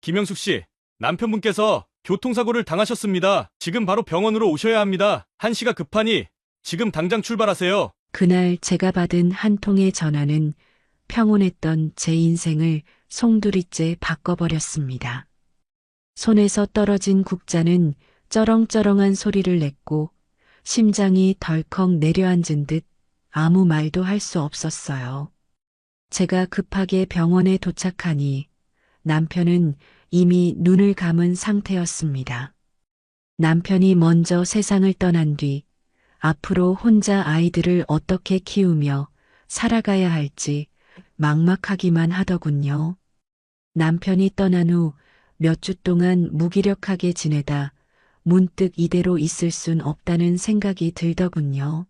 김영숙 씨, 남편분께서 교통사고를 당하셨습니다. 지금 바로 병원으로 오셔야 합니다. 한시가 급하니 지금 당장 출발하세요. 그날 제가 받은 한 통의 전화는 평온했던 제 인생을 송두리째 바꿔버렸습니다. 손에서 떨어진 국자는 쩌렁쩌렁한 소리를 냈고 심장이 덜컥 내려앉은 듯 아무 말도 할 수 없었어요. 제가 급하게 병원에 도착하니 남편은 이미 눈을 감은 상태였습니다. 남편이 먼저 세상을 떠난 뒤 앞으로 혼자 아이들을 어떻게 키우며 살아가야 할지 막막하기만 하더군요. 남편이 떠난 후 몇 주 동안 무기력하게 지내다 문득 이대로 있을 순 없다는 생각이 들더군요.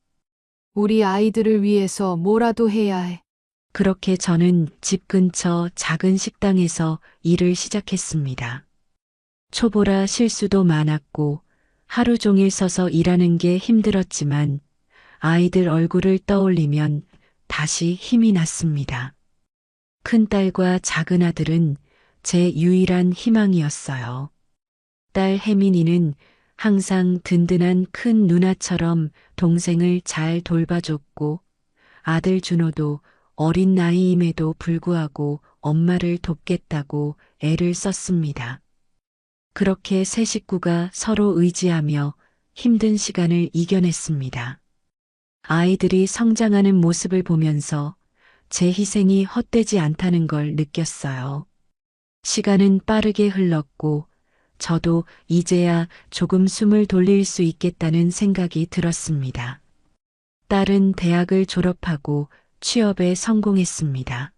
우리 아이들을 위해서 뭐라도 해야 해. 그렇게 저는 집 근처 작은 식당에서 일을 시작했습니다. 초보라 실수도 많았고 하루 종일 서서 일하는 게 힘들었지만 아이들 얼굴을 떠올리면 다시 힘이 났습니다. 큰딸과 작은 아들은 제 유일한 희망이었어요. 딸 혜민이는 항상 든든한 큰 누나처럼 동생을 잘 돌봐줬고 아들 준호도 어린 나이임에도 불구하고 엄마를 돕겠다고 애를 썼습니다. 그렇게 세 식구가 서로 의지하며 힘든 시간을 이겨냈습니다. 아이들이 성장하는 모습을 보면서 제 희생이 헛되지 않다는 걸 느꼈어요. 시간은 빠르게 흘렀고 저도 이제야 조금 숨을 돌릴 수 있겠다는 생각이 들었습니다. 딸은 대학을 졸업하고 취업에 성공했습니다.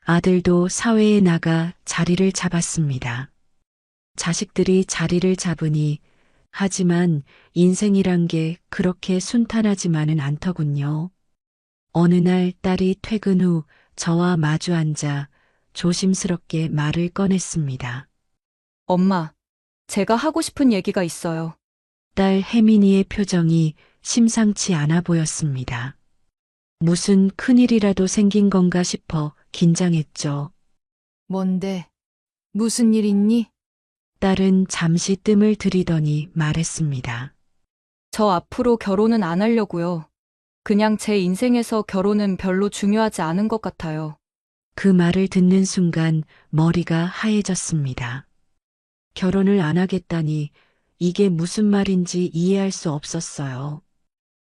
아들도 사회에 나가 자리를 잡았습니다. 자식들이 자리를 잡으니 하지만 인생이란 게 그렇게 순탄하지만은 않더군요. 어느 날 딸이 퇴근 후 저와 마주 앉아 조심스럽게 말을 꺼냈습니다. 엄마, 제가 하고 싶은 얘기가 있어요. 딸 혜민이의 표정이 심상치 않아 보였습니다. 무슨 큰일이라도 생긴 건가 싶어 긴장했죠. 뭔데? 무슨 일 있니? 딸은 잠시 뜸을 들이더니 말했습니다. 저 앞으로 결혼은 안 하려고요. 그냥 제 인생에서 결혼은 별로 중요하지 않은 것 같아요. 그 말을 듣는 순간 머리가 하얘졌습니다. 결혼을 안 하겠다니 이게 무슨 말인지 이해할 수 없었어요.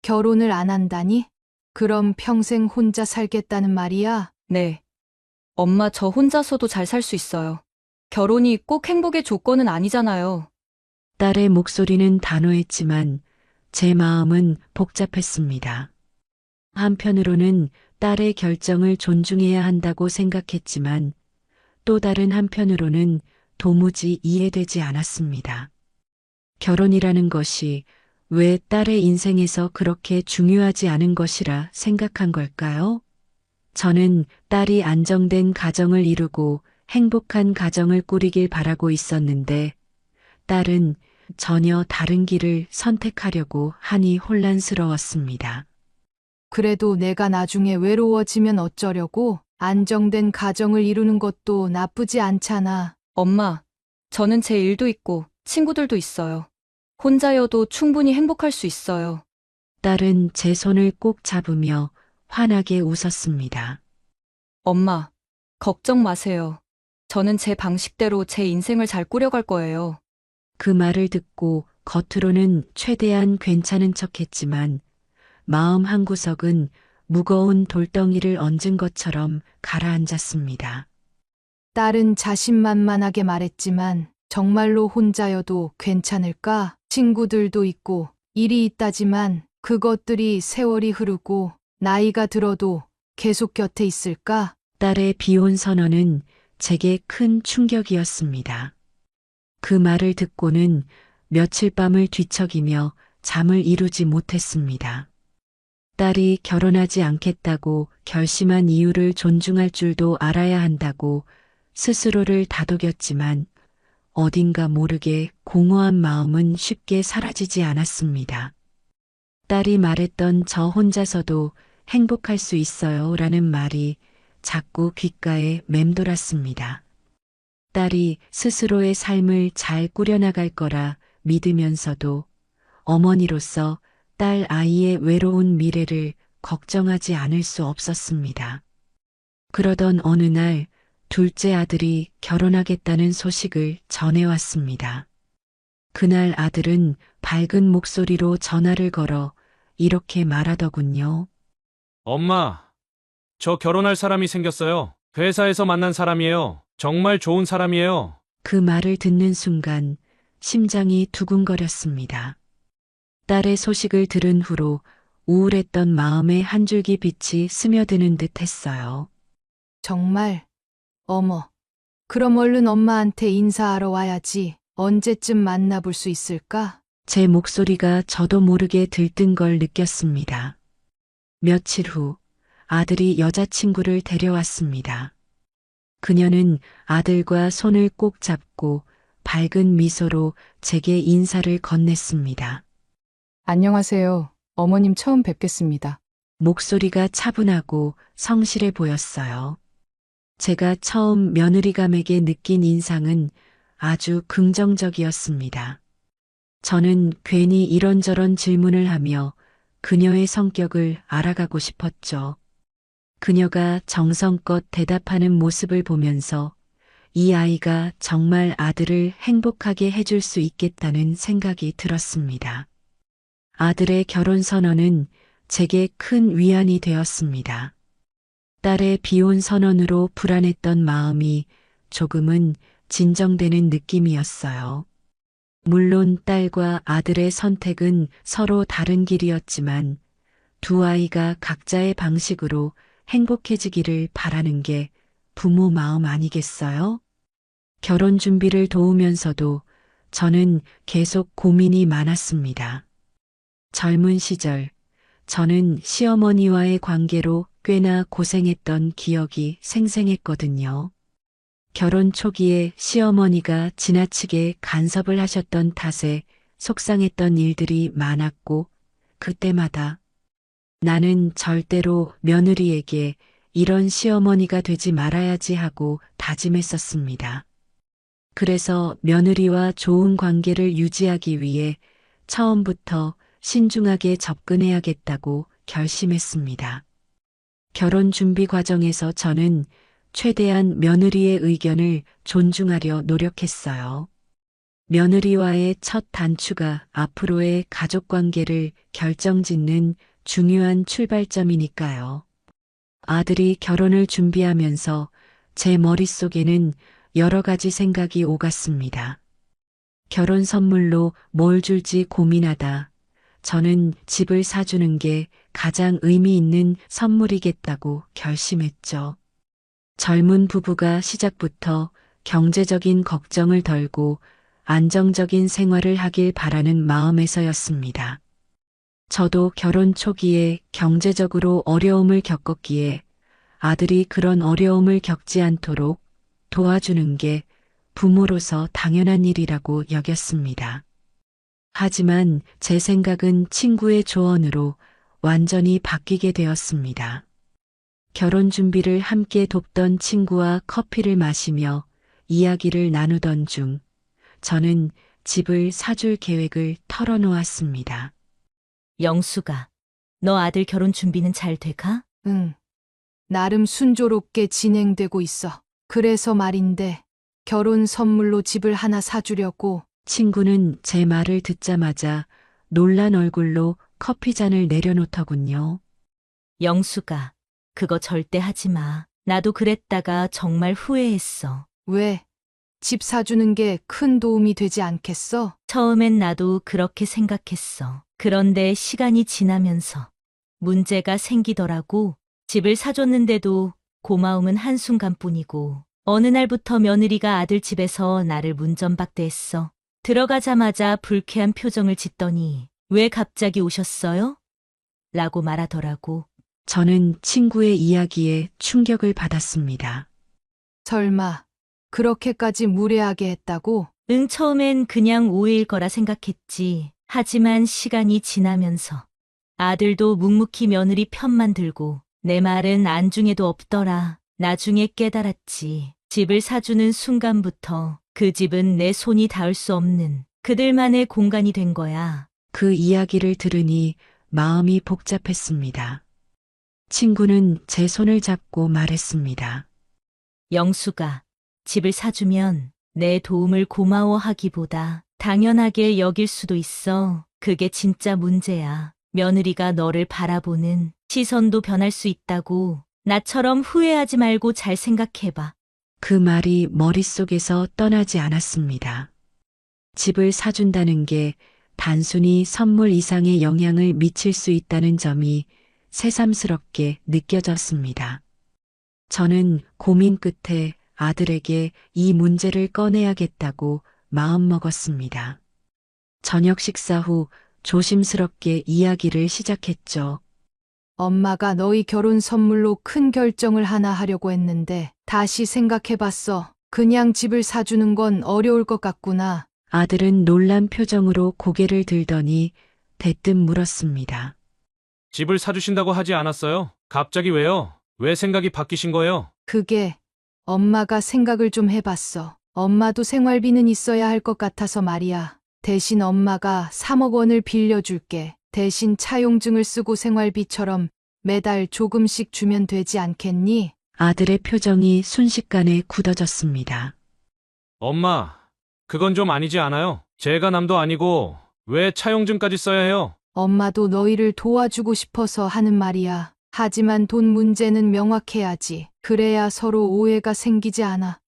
결혼을 안 한다니? 그럼 평생 혼자 살겠다는 말이야? 네. 엄마, 저 혼자서도 잘 살 수 있어요. 결혼이 꼭 행복의 조건은 아니잖아요. 딸의 목소리는 단호했지만 제 마음은 복잡했습니다. 한편으로는 딸의 결정을 존중해야 한다고 생각했지만 또 다른 한편으로는 도무지 이해되지 않았습니다. 결혼이라는 것이 왜 딸의 인생에서 그렇게 중요하지 않은 것이라 생각한 걸까요? 저는 딸이 안정된 가정을 이루고 행복한 가정을 꾸리길 바라고 있었는데 딸은 전혀 다른 길을 선택하려고 하니 혼란스러웠습니다. 그래도 내가 나중에 외로워지면 어쩌려고? 안정된 가정을 이루는 것도 나쁘지 않잖아. 엄마, 저는 제 일도 있고 친구들도 있어요. 혼자여도 충분히 행복할 수 있어요. 딸은 제 손을 꼭 잡으며 환하게 웃었습니다. 엄마, 걱정 마세요. 저는 제 방식대로 제 인생을 잘 꾸려갈 거예요. 그 말을 듣고 겉으로는 최대한 괜찮은 척했지만 마음 한구석은 무거운 돌덩이를 얹은 것처럼 가라앉았습니다. 딸은 자신만만하게 말했지만 정말로 혼자여도 괜찮을까? 친구들도 있고 일이 있다지만 그것들이 세월이 흐르고 나이가 들어도 계속 곁에 있을까? 딸의 비혼 선언은 제게 큰 충격이었습니다. 그 말을 듣고는 며칠 밤을 뒤척이며 잠을 이루지 못했습니다. 딸이 결혼하지 않겠다고 결심한 이유를 존중할 줄도 알아야 한다고 스스로를 다독였지만 어딘가 모르게 공허한 마음은 쉽게 사라지지 않았습니다. 딸이 말했던 저 혼자서도 행복할 수 있어요 라는 말이 자꾸 귓가에 맴돌았습니다. 딸이 스스로의 삶을 잘 꾸려나갈 거라 믿으면서도 어머니로서 딸 아이의 외로운 미래를 걱정하지 않을 수 없었습니다. 그러던 어느 날 둘째 아들이 결혼하겠다는 소식을 전해왔습니다. 그날 아들은 밝은 목소리로 전화를 걸어 이렇게 말하더군요. 엄마, 저 결혼할 사람이 생겼어요. 회사에서 만난 사람이에요. 정말 좋은 사람이에요. 그 말을 듣는 순간 심장이 두근거렸습니다. 딸의 소식을 들은 후로 우울했던 마음에 한 줄기 빛이 스며드는 듯 했어요. 정말? 어머. 그럼 얼른 엄마한테 인사하러 와야지. 언제쯤 만나볼 수 있을까? 제 목소리가 저도 모르게 들뜬 걸 느꼈습니다. 며칠 후 아들이 여자친구를 데려왔습니다. 그녀는 아들과 손을 꼭 잡고 밝은 미소로 제게 인사를 건넸습니다. 안녕하세요. 어머님 처음 뵙겠습니다. 목소리가 차분하고 성실해 보였어요. 제가 처음 며느리감에게 느낀 인상은 아주 긍정적이었습니다. 저는 괜히 이런저런 질문을 하며 그녀의 성격을 알아가고 싶었죠. 그녀가 정성껏 대답하는 모습을 보면서 이 아이가 정말 아들을 행복하게 해줄 수 있겠다는 생각이 들었습니다. 아들의 결혼 선언은 제게 큰 위안이 되었습니다. 딸의 비혼 선언으로 불안했던 마음이 조금은 진정되는 느낌이었어요. 물론 딸과 아들의 선택은 서로 다른 길이었지만 두 아이가 각자의 방식으로 행복해지기를 바라는 게 부모 마음 아니겠어요? 결혼 준비를 도우면서도 저는 계속 고민이 많았습니다. 젊은 시절 저는 시어머니와의 관계로 꽤나 고생했던 기억이 생생했거든요. 결혼 초기에 시어머니가 지나치게 간섭을 하셨던 탓에 속상했던 일들이 많았고 그때마다 나는 절대로 며느리에게 이런 시어머니가 되지 말아야지 하고 다짐했었습니다. 그래서 며느리와 좋은 관계를 유지하기 위해 처음부터 신중하게 접근해야겠다고 결심했습니다. 결혼 준비 과정에서 저는 최대한 며느리의 의견을 존중하려 노력했어요. 며느리와의 첫 단추가 앞으로의 가족 관계를 결정짓는 중요한 출발점이니까요. 아들이 결혼을 준비하면서 제 머릿속에는 여러 가지 생각이 오갔습니다. 결혼 선물로 뭘 줄지 고민하다 저는 집을 사주는 게 가장 의미 있는 선물이겠다고 결심했죠. 젊은 부부가 시작부터 경제적인 걱정을 덜고 안정적인 생활을 하길 바라는 마음에서였습니다. 저도 결혼 초기에 경제적으로 어려움을 겪었기에 아들이 그런 어려움을 겪지 않도록 도와주는 게 부모로서 당연한 일이라고 여겼습니다. 하지만 제 생각은 친구의 조언으로 완전히 바뀌게 되었습니다. 결혼 준비를 함께 돕던 친구와 커피를 마시며 이야기를 나누던 중 저는 집을 사줄 계획을 털어놓았습니다. 영수가, 너 아들 결혼 준비는 잘 돼가? 응. 나름 순조롭게 진행되고 있어. 그래서 말인데 결혼 선물로 집을 하나 사주려고. 친구는 제 말을 듣자마자 놀란 얼굴로 커피잔을 내려놓더군요. 영수가, 그거 절대 하지 마. 나도 그랬다가 정말 후회했어. 왜? 집 사주는 게 큰 도움이 되지 않겠어? 처음엔 나도 그렇게 생각했어. 그런데 시간이 지나면서 문제가 생기더라고. 집을 사줬는데도 고마움은 한순간뿐이고 어느 날부터 며느리가 아들 집에서 나를 문전박대했어. 들어가자마자 불쾌한 표정을 짓더니 왜 갑자기 오셨어요? 라고 말하더라고. 저는 친구의 이야기에 충격을 받았습니다. 설마 그렇게까지 무례하게 했다고? 응, 처음엔 그냥 오해일 거라 생각했지. 하지만 시간이 지나면서 아들도 묵묵히 며느리 편만 들고 내 말은 안중에도 없더라. 나중에 깨달았지. 집을 사주는 순간부터 그 집은 내 손이 닿을 수 없는 그들만의 공간이 된 거야. 그 이야기를 들으니 마음이 복잡했습니다. 친구는 제 손을 잡고 말했습니다. 영수가 집을 사주면 내 도움을 고마워하기보다 당연하게 여길 수도 있어. 그게 진짜 문제야. 며느리가 너를 바라보는 시선도 변할 수 있다고. 나처럼 후회하지 말고 잘 생각해봐. 그 말이 머릿속에서 떠나지 않았습니다. 집을 사준다는 게 단순히 선물 이상의 영향을 미칠 수 있다는 점이 새삼스럽게 느껴졌습니다. 저는 고민 끝에 아들에게 이 문제를 꺼내야겠다고 마음먹었습니다. 저녁 식사 후 조심스럽게 이야기를 시작했죠. 엄마가 너희 결혼 선물로 큰 결정을 하나 하려고 했는데 다시 생각해봤어. 그냥 집을 사주는 건 어려울 것 같구나. 아들은 놀란 표정으로 고개를 들더니 대뜸 물었습니다. 집을 사주신다고 하지 않았어요? 갑자기 왜요? 왜 생각이 바뀌신 거예요? 그게 엄마가 생각을 좀 해봤어. 엄마도 생활비는 있어야 할 것 같아서 말이야. 대신 엄마가 3억 원을 빌려줄게. 대신 차용증을 쓰고 생활비처럼 매달 조금씩 주면 되지 않겠니? 아들의 표정이 순식간에 굳어졌습니다. 엄마, 그건 좀 아니지 않아요? 제가 남도 아니고 왜 차용증까지 써야 해요? 엄마도 너희를 도와주고 싶어서 하는 말이야. 하지만 돈 문제는 명확해야지. 그래야 서로 오해가 생기지 않아.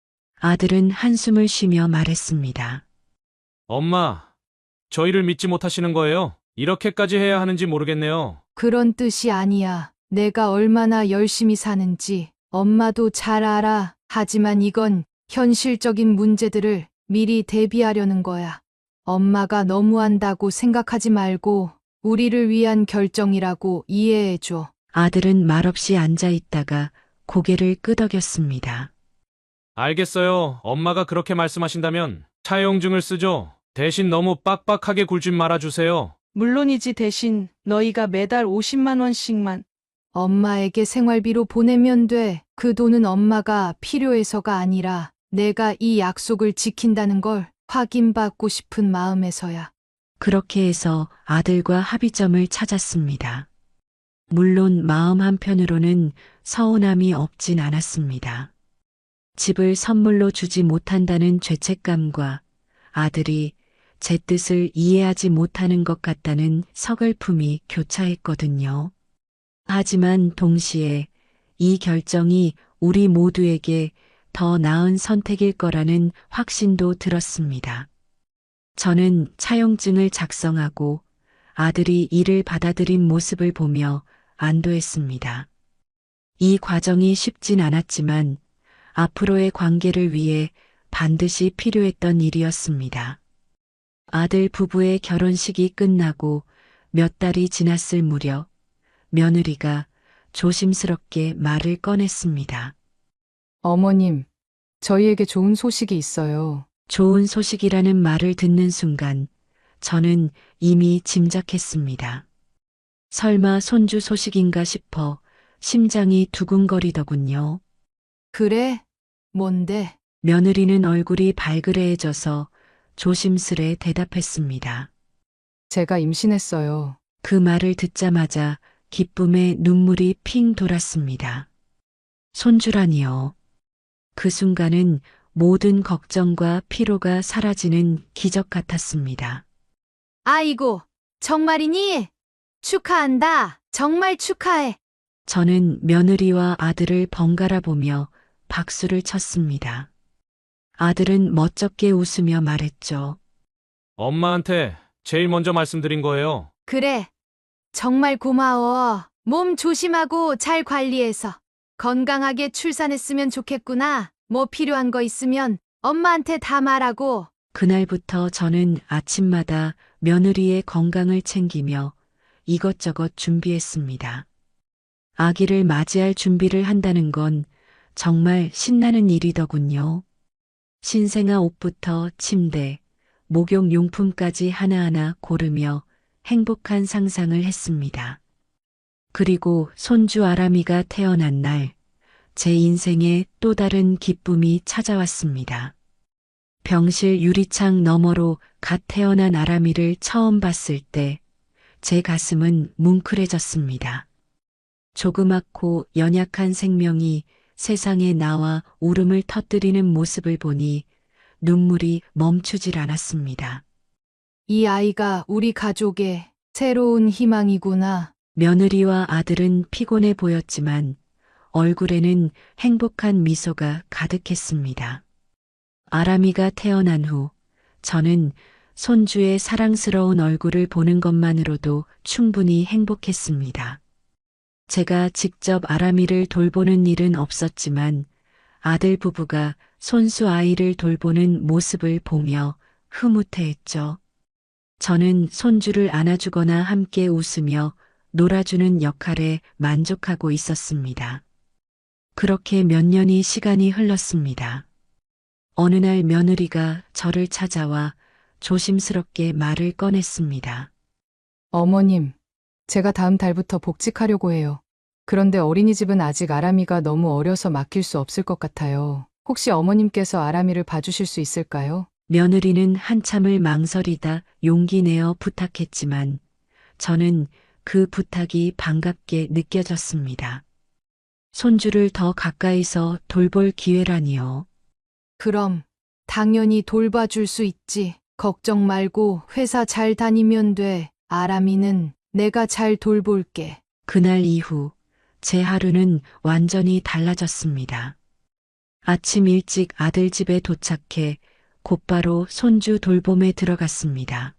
아들은 한숨을 쉬며 말했습니다. 엄마, 저희를 믿지 못하시는 거예요? 이렇게까지 해야 하는지 모르겠네요. 그런 뜻이 아니야. 내가 얼마나 열심히 사는지 엄마도 잘 알아. 하지만 이건 현실적인 문제들을 미리 대비하려는 거야. 엄마가 너무한다고 생각하지 말고 우리를 위한 결정이라고 이해해줘. 아들은 말없이 앉아 있다가 고개를 끄덕였습니다. 알겠어요. 엄마가 그렇게 말씀하신다면 차용증을 쓰죠. 대신 너무 빡빡하게 굴지 말아주세요. 물론이지. 대신 너희가 매달 50만 원씩만. 엄마에게 생활비로 보내면 돼. 그 돈은 엄마가 필요해서가 아니라 내가 이 약속을 지킨다는 걸 확인받고 싶은 마음에서야. 그렇게 해서 아들과 합의점을 찾았습니다. 물론 마음 한편으로는 서운함이 없진 않았습니다. 집을 선물로 주지 못한다는 죄책감과 아들이 제 뜻을 이해하지 못하는 것 같다는 서글픔이 교차했거든요. 하지만 동시에 이 결정이 우리 모두에게 더 나은 선택일 거라는 확신도 들었습니다. 저는 차용증을 작성하고 아들이 이를 받아들인 모습을 보며 안도했습니다. 이 과정이 쉽진 않았지만 앞으로의 관계를 위해 반드시 필요했던 일이었습니다. 아들 부부의 결혼식이 끝나고 몇 달이 지났을 무렵 며느리가 조심스럽게 말을 꺼냈습니다. 어머님, 저희에게 좋은 소식이 있어요. 좋은 소식이라는 말을 듣는 순간 저는 이미 짐작했습니다. 설마 손주 소식인가 싶어 심장이 두근거리더군요. 그래? 뭔데? 며느리는 얼굴이 발그레해져서 조심스레 대답했습니다. 제가 임신했어요. 그 말을 듣자마자 기쁨에 눈물이 핑 돌았습니다. 손주라니요. 그 순간은 모든 걱정과 피로가 사라지는 기적 같았습니다. 아이고, 정말이니? 축하한다. 정말 축하해. 저는 며느리와 아들을 번갈아 보며 박수를 쳤습니다. 아들은 멋쩍게 웃으며 말했죠. 엄마한테 제일 먼저 말씀드린 거예요. 그래. 정말 고마워. 몸 조심하고 잘 관리해서 건강하게 출산했으면 좋겠구나. 뭐 필요한 거 있으면 엄마한테 다 말하고. 그날부터 저는 아침마다 며느리의 건강을 챙기며 이것저것 준비했습니다. 아기를 맞이할 준비를 한다는 건 정말 신나는 일이더군요. 신생아 옷부터 침대, 목욕용품까지 하나하나 고르며 행복한 상상을 했습니다. 그리고 손주 아람이가 태어난 날, 제 인생에 또 다른 기쁨이 찾아왔습니다. 병실 유리창 너머로 갓 태어난 아람이를 처음 봤을 때 제 가슴은 뭉클해졌습니다. 조그맣고 연약한 생명이 세상에 나와 울음을 터뜨리는 모습을 보니 눈물이 멈추질 않았습니다. 이 아이가 우리 가족의 새로운 희망이구나. 며느리와 아들은 피곤해 보였지만 얼굴에는 행복한 미소가 가득했습니다. 아람이가 태어난 후 저는 손주의 사랑스러운 얼굴을 보는 것만으로도 충분히 행복했습니다. 제가 직접 아람이를 돌보는 일은 없었지만 아들 부부가 손수 아이를 돌보는 모습을 보며 흐뭇해했죠. 저는 손주를 안아주거나 함께 웃으며 놀아주는 역할에 만족하고 있었습니다. 그렇게 몇 년이 시간이 흘렀습니다. 어느 날 며느리가 저를 찾아와 조심스럽게 말을 꺼냈습니다. 어머님, 제가 다음 달부터 복직하려고 해요. 그런데 어린이집은 아직 아람이가 너무 어려서 맡길 수 없을 것 같아요. 혹시 어머님께서 아람이를 봐주실 수 있을까요? 며느리는 한참을 망설이다 용기 내어 부탁했지만 저는 그 부탁이 반갑게 느껴졌습니다. 손주를 더 가까이서 돌볼 기회라니요. 그럼 당연히 돌봐줄 수 있지. 걱정 말고 회사 잘 다니면 돼. 아람이는 내가 잘 돌볼게. 그날 이후 제 하루는 완전히 달라졌습니다. 아침 일찍 아들 집에 도착해 곧바로 손주 돌봄에 들어갔습니다.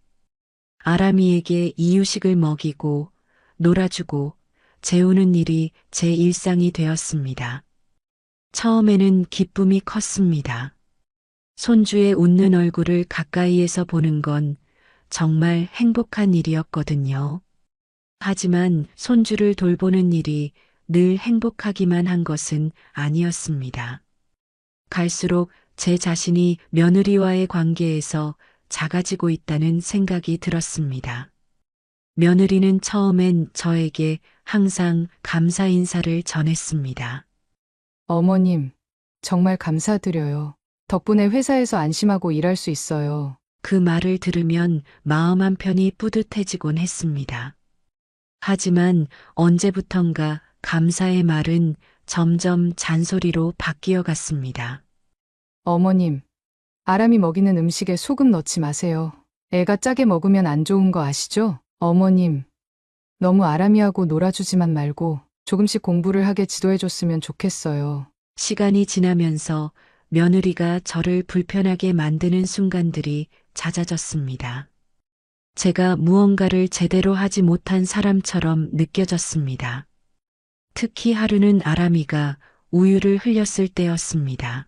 아람이에게 이유식을 먹이고 놀아주고 재우는 일이 제 일상이 되었습니다. 처음에는 기쁨이 컸습니다. 손주의 웃는 얼굴을 가까이에서 보는 건 정말 행복한 일이었거든요. 하지만 손주를 돌보는 일이 늘 행복하기만 한 것은 아니었습니다. 갈수록 제 자신이 며느리와의 관계에서 작아지고 있다는 생각이 들었습니다. 며느리는 처음엔 저에게 항상 감사 인사를 전했습니다. 어머님, 정말 감사드려요. 덕분에 회사에서 안심하고 일할 수 있어요. 그 말을 들으면 마음 한편이 뿌듯해지곤 했습니다. 하지만 언제부턴가 감사의 말은 점점 잔소리로 바뀌어 갔습니다. 어머님, 아람이 먹이는 음식에 소금 넣지 마세요. 애가 짜게 먹으면 안 좋은 거 아시죠? 어머님, 너무 아람이하고 놀아주지만 말고 조금씩 공부를 하게 지도해줬으면 좋겠어요. 시간이 지나면서 며느리가 저를 불편하게 만드는 순간들이 잦아졌습니다. 제가 무언가를 제대로 하지 못한 사람처럼 느껴졌습니다. 특히 하루는 아람이가 우유를 흘렸을 때였습니다.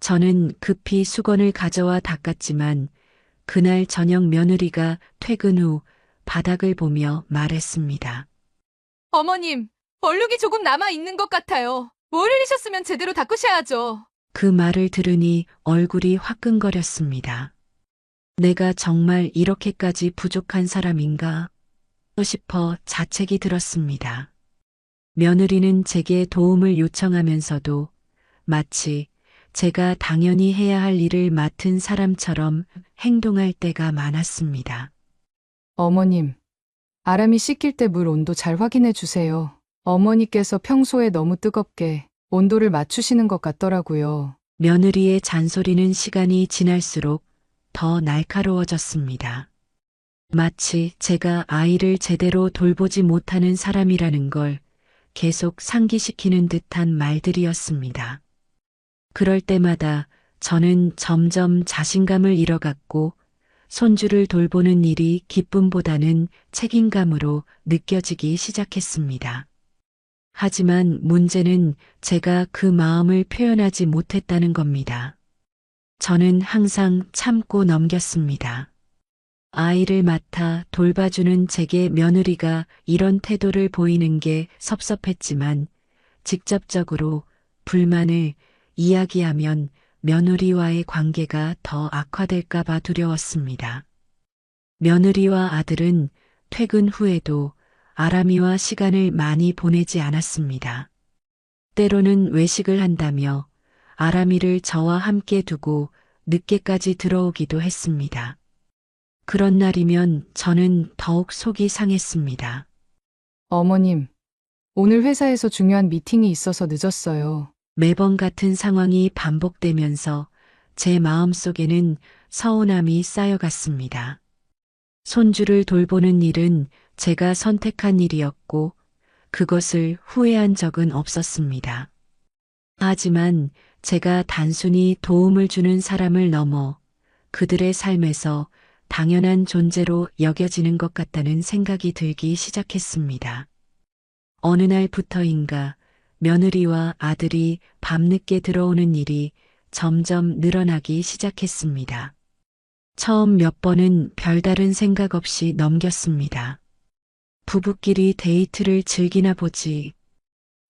저는 급히 수건을 가져와 닦았지만 그날 저녁 며느리가 퇴근 후 바닥을 보며 말했습니다. 어머님, 얼룩이 조금 남아 있는 것 같아요. 뭘 흘리셨으면 제대로 닦으셔야죠. 그 말을 들으니 얼굴이 화끈거렸습니다. 내가 정말 이렇게까지 부족한 사람인가 싶어 자책이 들었습니다. 며느리는 제게 도움을 요청하면서도 마치 제가 당연히 해야 할 일을 맡은 사람처럼 행동할 때가 많았습니다. 어머님, 아람이 씻길 때 물 온도 잘 확인해 주세요. 어머니께서 평소에 너무 뜨겁게 온도를 맞추시는 것 같더라고요. 며느리의 잔소리는 시간이 지날수록 더 날카로워졌습니다. 마치 제가 아이를 제대로 돌보지 못하는 사람이라는 걸 계속 상기시키는 듯한 말들이었습니다. 그럴 때마다 저는 점점 자신감을 잃어갔고 손주를 돌보는 일이 기쁨보다는 책임감으로 느껴지기 시작했습니다. 하지만 문제는 제가 그 마음을 표현하지 못했다는 겁니다. 저는 항상 참고 넘겼습니다. 아이를 맡아 돌봐주는 제게 며느리가 이런 태도를 보이는 게 섭섭했지만 직접적으로 불만을 이야기하면 며느리와의 관계가 더 악화될까봐 두려웠습니다. 며느리와 아들은 퇴근 후에도 아람이와 시간을 많이 보내지 않았습니다. 때로는 외식을 한다며 아람이를 저와 함께 두고 늦게까지 들어오기도 했습니다. 그런 날이면 저는 더욱 속이 상했습니다. 어머님, 오늘 회사에서 중요한 미팅이 있어서 늦었어요. 매번 같은 상황이 반복되면서 제 마음속에는 서운함이 쌓여갔습니다. 손주를 돌보는 일은 제가 선택한 일이었고 그것을 후회한 적은 없었습니다. 하지만 제가 단순히 도움을 주는 사람을 넘어 그들의 삶에서 당연한 존재로 여겨지는 것 같다는 생각이 들기 시작했습니다. 어느 날부터인가 며느리와 아들이 밤늦게 들어오는 일이 점점 늘어나기 시작했습니다. 처음 몇 번은 별다른 생각 없이 넘겼습니다. 부부끼리 데이트를 즐기나 보지.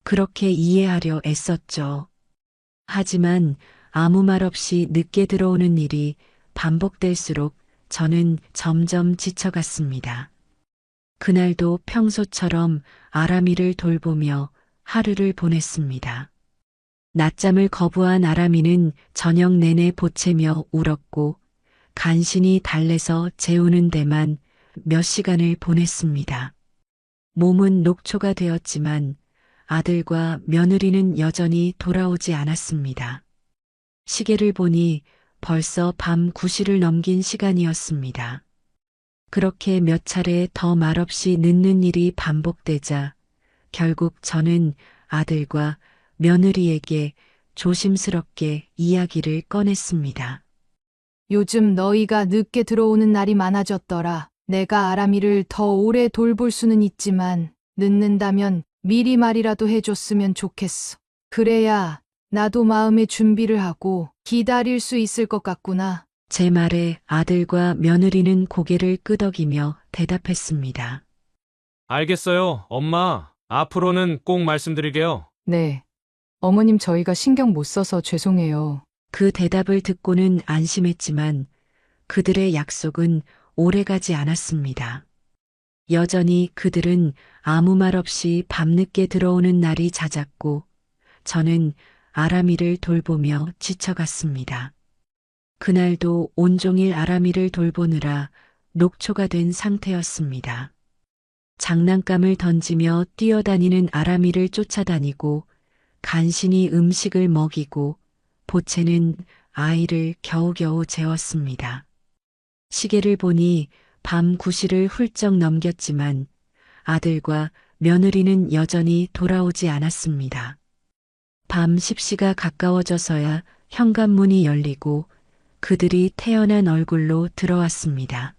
그렇게 이해하려 애썼죠. 하지만 아무 말 없이 늦게 들어오는 일이 반복될수록 저는 점점 지쳐갔습니다. 그날도 평소처럼 아람이를 돌보며 하루를 보냈습니다. 낮잠을 거부한 아람이는 저녁 내내 보채며 울었고 간신히 달래서 재우는 데만 몇 시간을 보냈습니다. 몸은 녹초가 되었지만 아들과 며느리는 여전히 돌아오지 않았습니다. 시계를 보니 벌써 밤 9시를 넘긴 시간이었습니다. 그렇게 몇 차례 더 말없이 늦는 일이 반복되자 결국 저는 아들과 며느리에게 조심스럽게 이야기를 꺼냈습니다. 요즘 너희가 늦게 들어오는 날이 많아졌더라. 내가 아람이를 더 오래 돌볼 수는 있지만 늦는다면 미리 말이라도 해줬으면 좋겠어. 그래야 나도 마음의 준비를 하고 기다릴 수 있을 것 같구나. 제 말에 아들과 며느리는 고개를 끄덕이며 대답했습니다. 알겠어요, 엄마. 앞으로는 꼭 말씀드릴게요. 네. 어머님 저희가 신경 못 써서 죄송해요. 그 대답을 듣고는 안심했지만 그들의 약속은 오래가지 않았습니다. 여전히 그들은 아무 말 없이 밤늦게 들어오는 날이 잦았고 저는 아람이를 돌보며 지쳐갔습니다. 그날도 온종일 아람이를 돌보느라 녹초가 된 상태였습니다. 장난감을 던지며 뛰어다니는 아람이를 쫓아다니고 간신히 음식을 먹이고 보채는 아이를 겨우겨우 재웠습니다. 시계를 보니 밤 9시를 훌쩍 넘겼지만 아들과 며느리는 여전히 돌아오지 않았습니다. 밤 10시가 가까워져서야 현관문이 열리고 그들이 태연한 얼굴로 들어왔습니다.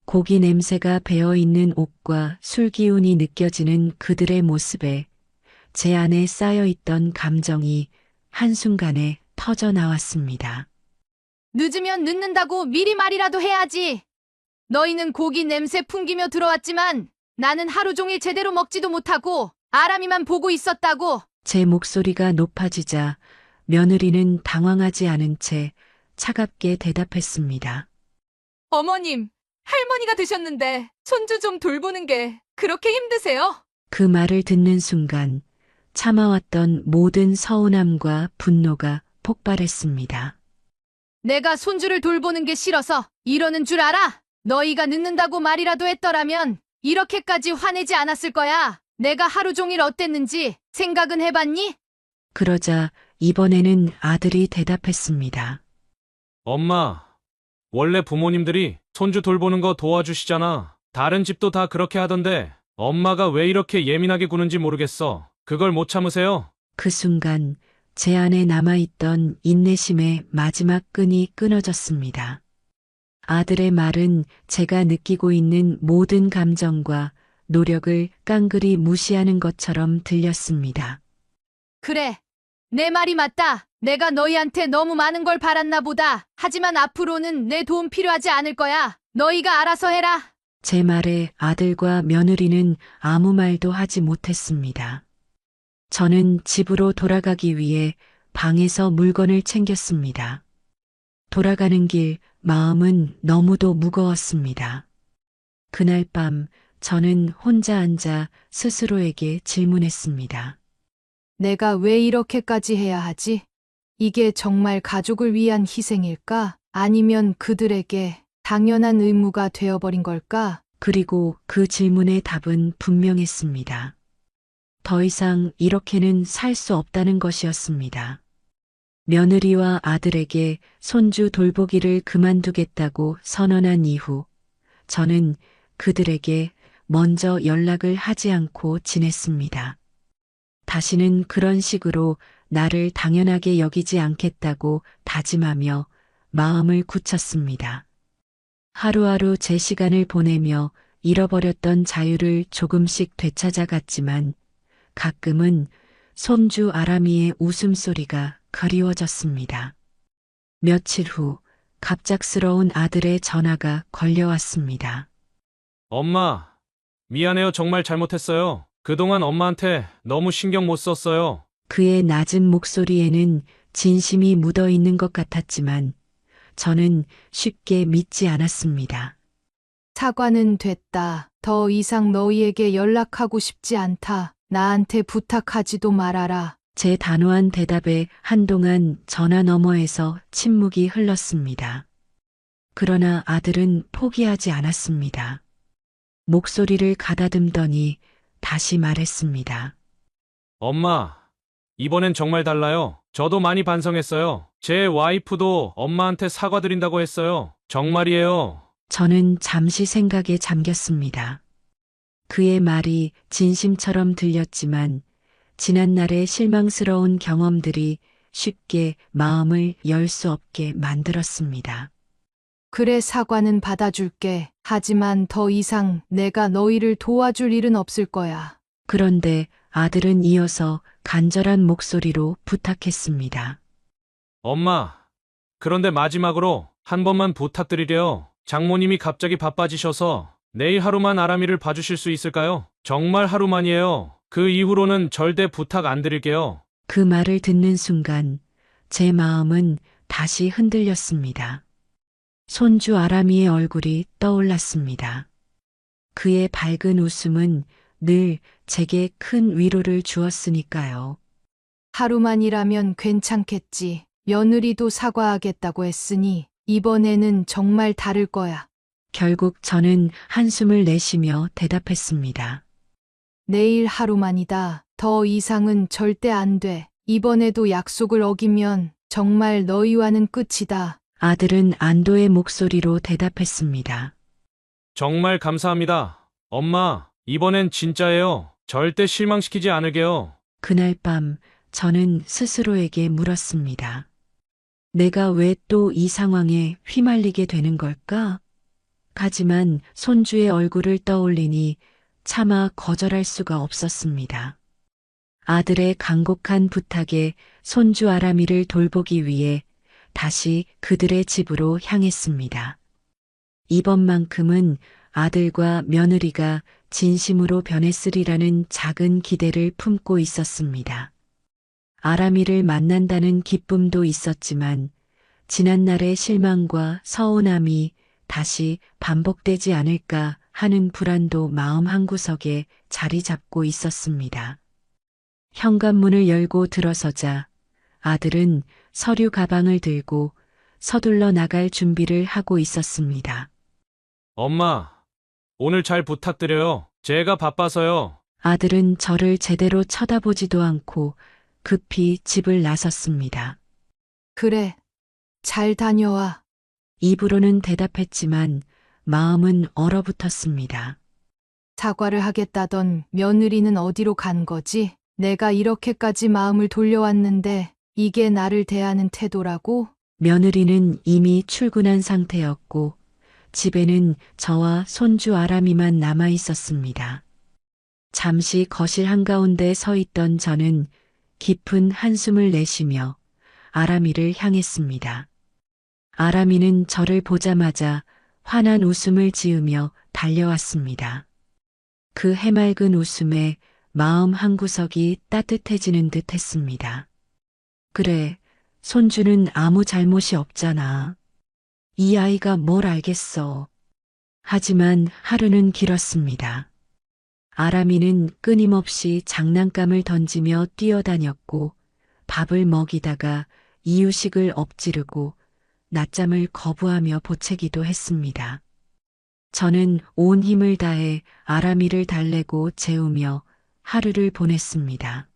고기 냄새가 배어있는 옷과 술 기운이 느껴지는 그들의 모습에 제 안에 쌓여있던 감정이 한순간에 터져 나왔습니다. 늦으면 늦는다고 미리 말이라도 해야지. 너희는 고기 냄새 풍기며 들어왔지만 나는 하루 종일 제대로 먹지도 못하고 아람이만 보고 있었다고. 제 목소리가 높아지자 며느리는 당황하지 않은 채 차갑게 대답했습니다. 어머님, 할머니가 되셨는데 손주 좀 돌보는 게 그렇게 힘드세요? 그 말을 듣는 순간 참아왔던 모든 서운함과 분노가 폭발했습니다. 내가 손주를 돌보는 게 싫어서 이러는 줄 알아? 너희가 늦는다고 말이라도 했더라면 이렇게까지 화내지 않았을 거야. 내가 하루 종일 어땠는지 생각은 해봤니? 그러자 이번에는 아들이 대답했습니다. 엄마, 원래 부모님들이 손주 돌보는 거 도와주시잖아. 다른 집도 다 그렇게 하던데 엄마가 왜 이렇게 예민하게 구는지 모르겠어. 그걸 못 참으세요? 그 순간 제 안에 남아있던 인내심의 마지막 끈이 끊어졌습니다. 아들의 말은 제가 느끼고 있는 모든 감정과 노력을 깡그리 무시하는 것처럼 들렸습니다. 그래, 내 말이 맞다. 내가 너희한테 너무 많은 걸 바랐나 보다. 하지만 앞으로는 내 도움 필요하지 않을 거야. 너희가 알아서 해라. 제 말에 아들과 며느리는 아무 말도 하지 못했습니다. 저는 집으로 돌아가기 위해 방에서 물건을 챙겼습니다. 돌아가는 길 마음은 너무도 무거웠습니다. 그날 밤 저는 혼자 앉아 스스로에게 질문했습니다. 내가 왜 이렇게까지 해야 하지? 이게 정말 가족을 위한 희생일까? 아니면 그들에게 당연한 의무가 되어버린 걸까? 그리고 그 질문의 답은 분명했습니다. 더 이상 이렇게는 살 수 없다는 것이었습니다. 며느리와 아들에게 손주 돌보기를 그만두겠다고 선언한 이후 저는 그들에게 먼저 연락을 하지 않고 지냈습니다. 다시는 그런 식으로 나를 당연하게 여기지 않겠다고 다짐하며 마음을 굳혔습니다. 하루하루 제 시간을 보내며 잃어버렸던 자유를 조금씩 되찾아갔지만 가끔은 손주 아람이의 웃음소리가 그리워졌습니다. 며칠 후 갑작스러운 아들의 전화가 걸려왔습니다. 엄마, 미안해요. 정말 잘못했어요. 그동안 엄마한테 너무 신경 못 썼어요. 그의 낮은 목소리에는 진심이 묻어 있는 것 같았지만 저는 쉽게 믿지 않았습니다. 사과는 됐다. 더 이상 너희에게 연락하고 싶지 않다. 나한테 부탁하지도 말아라. 제 단호한 대답에 한동안 전화 너머에서 침묵이 흘렀습니다. 그러나 아들은 포기하지 않았습니다. 목소리를 가다듬더니 다시 말했습니다. 엄마, 이번엔 정말 달라요. 저도 많이 반성했어요. 제 와이프도 엄마한테 사과드린다고 했어요. 정말이에요. 저는 잠시 생각에 잠겼습니다. 그의 말이 진심처럼 들렸지만 지난날의 실망스러운 경험들이 쉽게 마음을 열 수 없게 만들었습니다. 그래, 사과는 받아줄게. 하지만 더 이상 내가 너희를 도와줄 일은 없을 거야. 그런데 아들은 이어서 간절한 목소리로 부탁했습니다. 엄마, 그런데 마지막으로 한 번만 부탁드리려요. 장모님이 갑자기 바빠지셔서 내일 하루만 아람이를 봐주실 수 있을까요? 정말 하루만이에요. 그 이후로는 절대 부탁 안 드릴게요. 그 말을 듣는 순간 제 마음은 다시 흔들렸습니다. 손주 아람이의 얼굴이 떠올랐습니다. 그의 밝은 웃음은 늘 제게 큰 위로를 주었으니까요. 하루만이라면 괜찮겠지. 며느리도 사과하겠다고 했으니 이번에는 정말 다를 거야. 결국 저는 한숨을 내쉬며 대답했습니다. 내일 하루만이다. 더 이상은 절대 안 돼. 이번에도 약속을 어기면 정말 너희와는 끝이다. 아들은 안도의 목소리로 대답했습니다. 정말 감사합니다. 엄마, 이번엔 진짜예요. 절대 실망시키지 않을게요. 그날 밤 저는 스스로에게 물었습니다. 내가 왜 또 이 상황에 휘말리게 되는 걸까? 하지만 손주의 얼굴을 떠올리니 차마 거절할 수가 없었습니다. 아들의 간곡한 부탁에 손주 아람이를 돌보기 위해 다시 그들의 집으로 향했습니다. 이번만큼은 아들과 며느리가 진심으로 변했으리라는 작은 기대를 품고 있었습니다. 아람이를 만난다는 기쁨도 있었지만 지난날의 실망과 서운함이 다시 반복되지 않을까 하는 불안도 마음 한구석에 자리 잡고 있었습니다. 현관문을 열고 들어서자 아들은 서류 가방을 들고 서둘러 나갈 준비를 하고 있었습니다. 엄마, 오늘 잘 부탁드려요. 제가 바빠서요. 아들은 저를 제대로 쳐다보지도 않고 급히 집을 나섰습니다. 그래, 잘 다녀와. 입으로는 대답했지만 마음은 얼어붙었습니다. 사과를 하겠다던 며느리는 어디로 간 거지? 내가 이렇게까지 마음을 돌려왔는데 이게 나를 대하는 태도라고? 며느리는 이미 출근한 상태였고 집에는 저와 손주 아람이만 남아 있었습니다. 잠시 거실 한가운데 서 있던 저는 깊은 한숨을 내쉬며 아람이를 향했습니다. 아람이는 저를 보자마자 환한 웃음을 지으며 달려왔습니다. 그 해맑은 웃음에 마음 한구석이 따뜻해지는 듯 했습니다. 그래, 손주는 아무 잘못이 없잖아. 이 아이가 뭘 알겠어. 하지만 하루는 길었습니다. 아람이는 끊임없이 장난감을 던지며 뛰어다녔고 밥을 먹이다가 이유식을 엎지르고 낮잠을 거부하며 보채기도 했습니다. 저는 온 힘을 다해 아람이를 달래고 재우며 하루를 보냈습니다.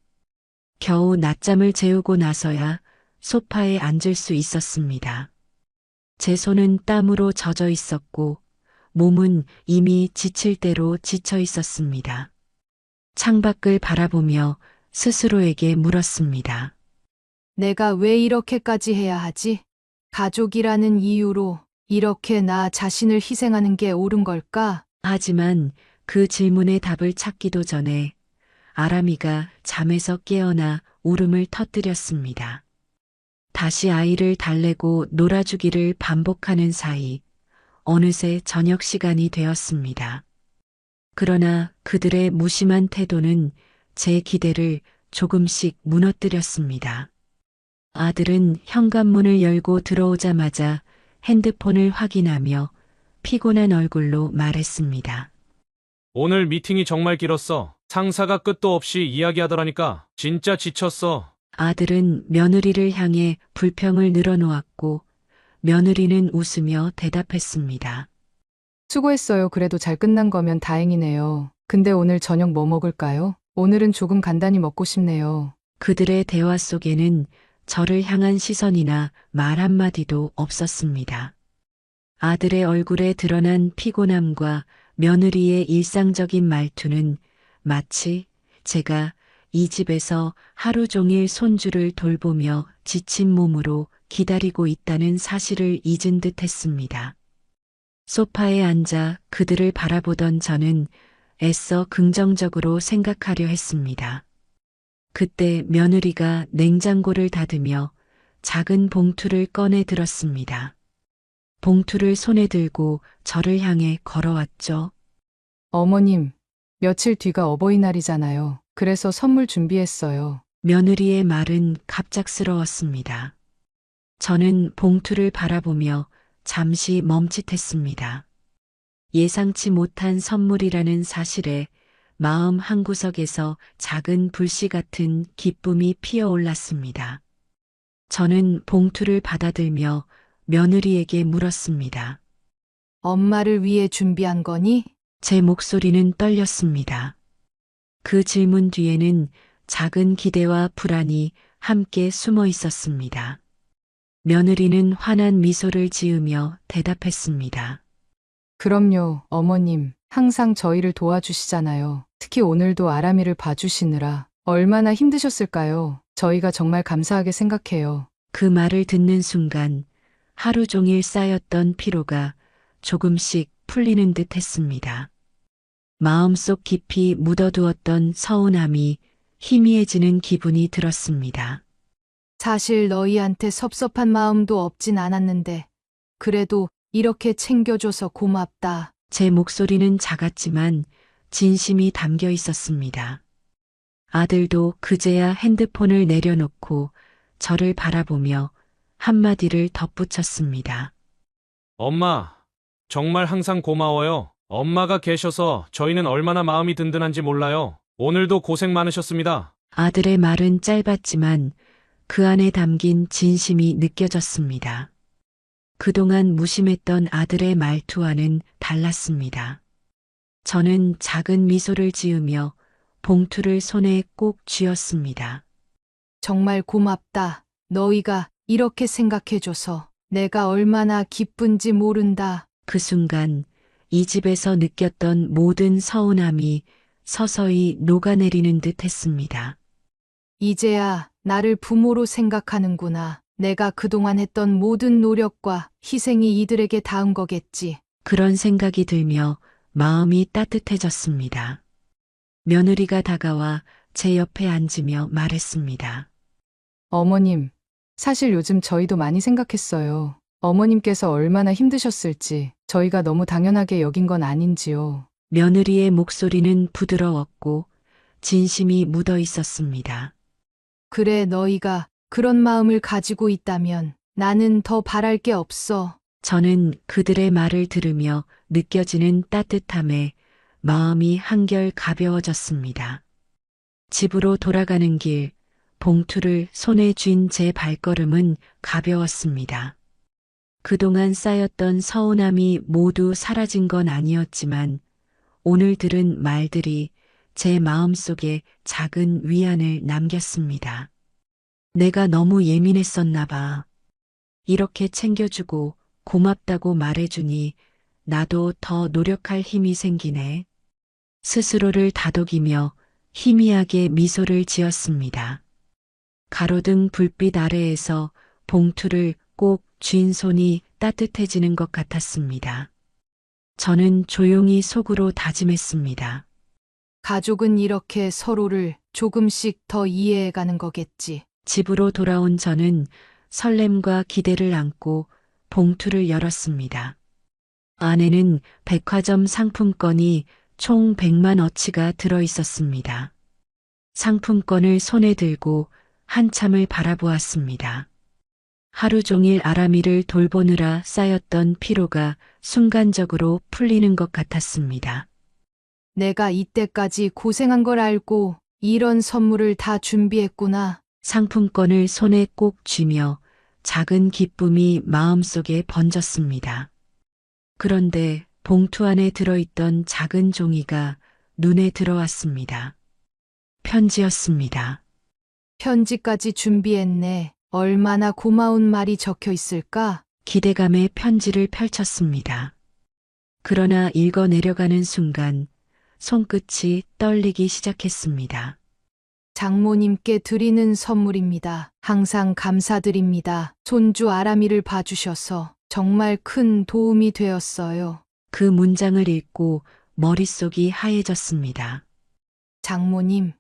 겨우 낮잠을 재우고 나서야 소파에 앉을 수 있었습니다. 제 손은 땀으로 젖어 있었고 몸은 이미 지칠 대로 지쳐 있었습니다. 창밖을 바라보며 스스로에게 물었습니다. 내가 왜 이렇게까지 해야 하지? 가족이라는 이유로 이렇게 나 자신을 희생하는 게 옳은 걸까? 하지만 그 질문의 답을 찾기도 전에 아람이가 잠에서 깨어나 울음을 터뜨렸습니다. 다시 아이를 달래고 놀아주기를 반복하는 사이 어느새 저녁 시간이 되었습니다. 그러나 그들의 무심한 태도는 제 기대를 조금씩 무너뜨렸습니다. 아들은 현관문을 열고 들어오자마자 핸드폰을 확인하며 피곤한 얼굴로 말했습니다. 오늘 미팅이 정말 길었어. 상사가 끝도 없이 이야기하더라니까. 진짜 지쳤어. 아들은 며느리를 향해 불평을 늘어놓았고 며느리는 웃으며 대답했습니다. 수고했어요. 그래도 잘 끝난 거면 다행이네요. 근데 오늘 저녁 뭐 먹을까요? 오늘은 조금 간단히 먹고 싶네요. 그들의 대화 속에는 저를 향한 시선이나 말 한마디도 없었습니다. 아들의 얼굴에 드러난 피곤함과 며느리의 일상적인 말투는 마치 제가 이 집에서 하루 종일 손주를 돌보며 지친 몸으로 기다리고 있다는 사실을 잊은 듯 했습니다. 소파에 앉아 그들을 바라보던 저는 애써 긍정적으로 생각하려 했습니다. 그때 며느리가 냉장고를 닫으며 작은 봉투를 꺼내 들었습니다. 봉투를 손에 들고 저를 향해 걸어왔죠. 어머님, 며칠 뒤가 어버이날이잖아요. 그래서 선물 준비했어요. 며느리의 말은 갑작스러웠습니다. 저는 봉투를 바라보며 잠시 멈칫했습니다. 예상치 못한 선물이라는 사실에 마음 한구석에서 작은 불씨 같은 기쁨이 피어올랐습니다. 저는 봉투를 받아들며 며느리에게 물었습니다. 엄마를 위해 준비한 거니? 제 목소리는 떨렸습니다. 그 질문 뒤에는 작은 기대와 불안이 함께 숨어 있었습니다. 며느리는 환한 미소를 지으며 대답했습니다. 그럼요, 어머님. 항상 저희를 도와주시잖아요. 특히 오늘도 아람이를 봐주시느라 얼마나 힘드셨을까요? 저희가 정말 감사하게 생각해요. 그 말을 듣는 순간 하루 종일 쌓였던 피로가 조금씩 풀리는 듯 했습니다. 마음속 깊이 묻어두었던 서운함이 희미해지는 기분이 들었습니다. 사실 너희한테 섭섭한 마음도 없진 않았는데 그래도 이렇게 챙겨줘서 고맙다. 제 목소리는 작았지만 진심이 담겨 있었습니다. 아들도 그제야 핸드폰을 내려놓고 저를 바라보며 한마디를 덧붙였습니다. 엄마, 정말 항상 고마워요. 엄마가 계셔서 저희는 얼마나 마음이 든든한지 몰라요. 오늘도 고생 많으셨습니다. 아들의 말은 짧았지만 그 안에 담긴 진심이 느껴졌습니다. 그동안 무심했던 아들의 말투와는 달랐습니다. 저는 작은 미소를 지으며 봉투를 손에 꼭 쥐었습니다. 정말 고맙다. 너희가 이렇게 생각해줘서 내가 얼마나 기쁜지 모른다. 그 순간 이 집에서 느꼈던 모든 서운함이 서서히 녹아내리는 듯 했습니다. 이제야 나를 부모로 생각하는구나. 내가 그동안 했던 모든 노력과 희생이 이들에게 닿은 거겠지. 그런 생각이 들며 마음이 따뜻해졌습니다. 며느리가 다가와 제 옆에 앉으며 말했습니다. 어머님, 사실 요즘 저희도 많이 생각했어요. 어머님께서 얼마나 힘드셨을지 저희가 너무 당연하게 여긴 건 아닌지요. 며느리의 목소리는 부드러웠고 진심이 묻어 있었습니다. 그래, 너희가 그런 마음을 가지고 있다면 나는 더 바랄 게 없어. 저는 그들의 말을 들으며 느껴지는 따뜻함에 마음이 한결 가벼워졌습니다. 집으로 돌아가는 길, 봉투를 손에 쥔 제 발걸음은 가벼웠습니다. 그동안 쌓였던 서운함이 모두 사라진 건 아니었지만 오늘 들은 말들이 제 마음속에 작은 위안을 남겼습니다. 내가 너무 예민했었나 봐. 이렇게 챙겨주고 고맙다고 말해주니 나도 더 노력할 힘이 생기네. 스스로를 다독이며 희미하게 미소를 지었습니다. 가로등 불빛 아래에서 봉투를 꼭 쥔 손이 따뜻해지는 것 같았습니다. 저는 조용히 속으로 다짐했습니다. 가족은 이렇게 서로를 조금씩 더 이해해가는 거겠지. 집으로 돌아온 저는 설렘과 기대를 안고 봉투를 열었습니다. 안에는 백화점 상품권이 총 100만 어치가 들어 있었습니다. 상품권을 손에 들고 한참을 바라보았습니다. 하루 종일 아람이를 돌보느라 쌓였던 피로가 순간적으로 풀리는 것 같았습니다. 내가 이때까지 고생한 걸 알고 이런 선물을 다 준비했구나. 상품권을 손에 꼭 쥐며 작은 기쁨이 마음속에 번졌습니다. 그런데 봉투 안에 들어있던 작은 종이가 눈에 들어왔습니다. 편지였습니다. 편지까지 준비했네. 얼마나 고마운 말이 적혀 있을까? 기대감에 편지를 펼쳤습니다. 그러나 읽어 내려가는 순간 손끝이 떨리기 시작했습니다. 장모님께 드리는 선물입니다. 항상 감사드립니다. 손주 아람이를 봐주셔서 정말 큰 도움이 되었어요. 그 문장을 읽고 머릿속이 하얘졌습니다. 장모님,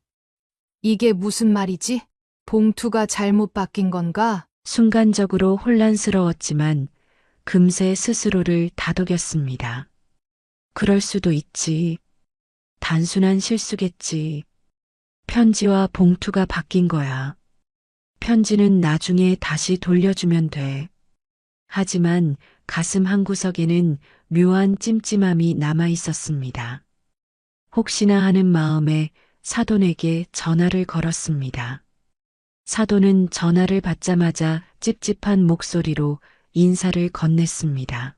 이게 무슨 말이지? 봉투가 잘못 바뀐 건가? 순간적으로 혼란스러웠지만 금세 스스로를 다독였습니다. 그럴 수도 있지. 단순한 실수겠지. 편지와 봉투가 바뀐 거야. 편지는 나중에 다시 돌려주면 돼. 하지만 가슴 한구석에는 묘한 찜찜함이 남아 있었습니다. 혹시나 하는 마음에 사돈에게 전화를 걸었습니다. 사돈은 전화를 받자마자 찝찝한 목소리로 인사를 건넸습니다.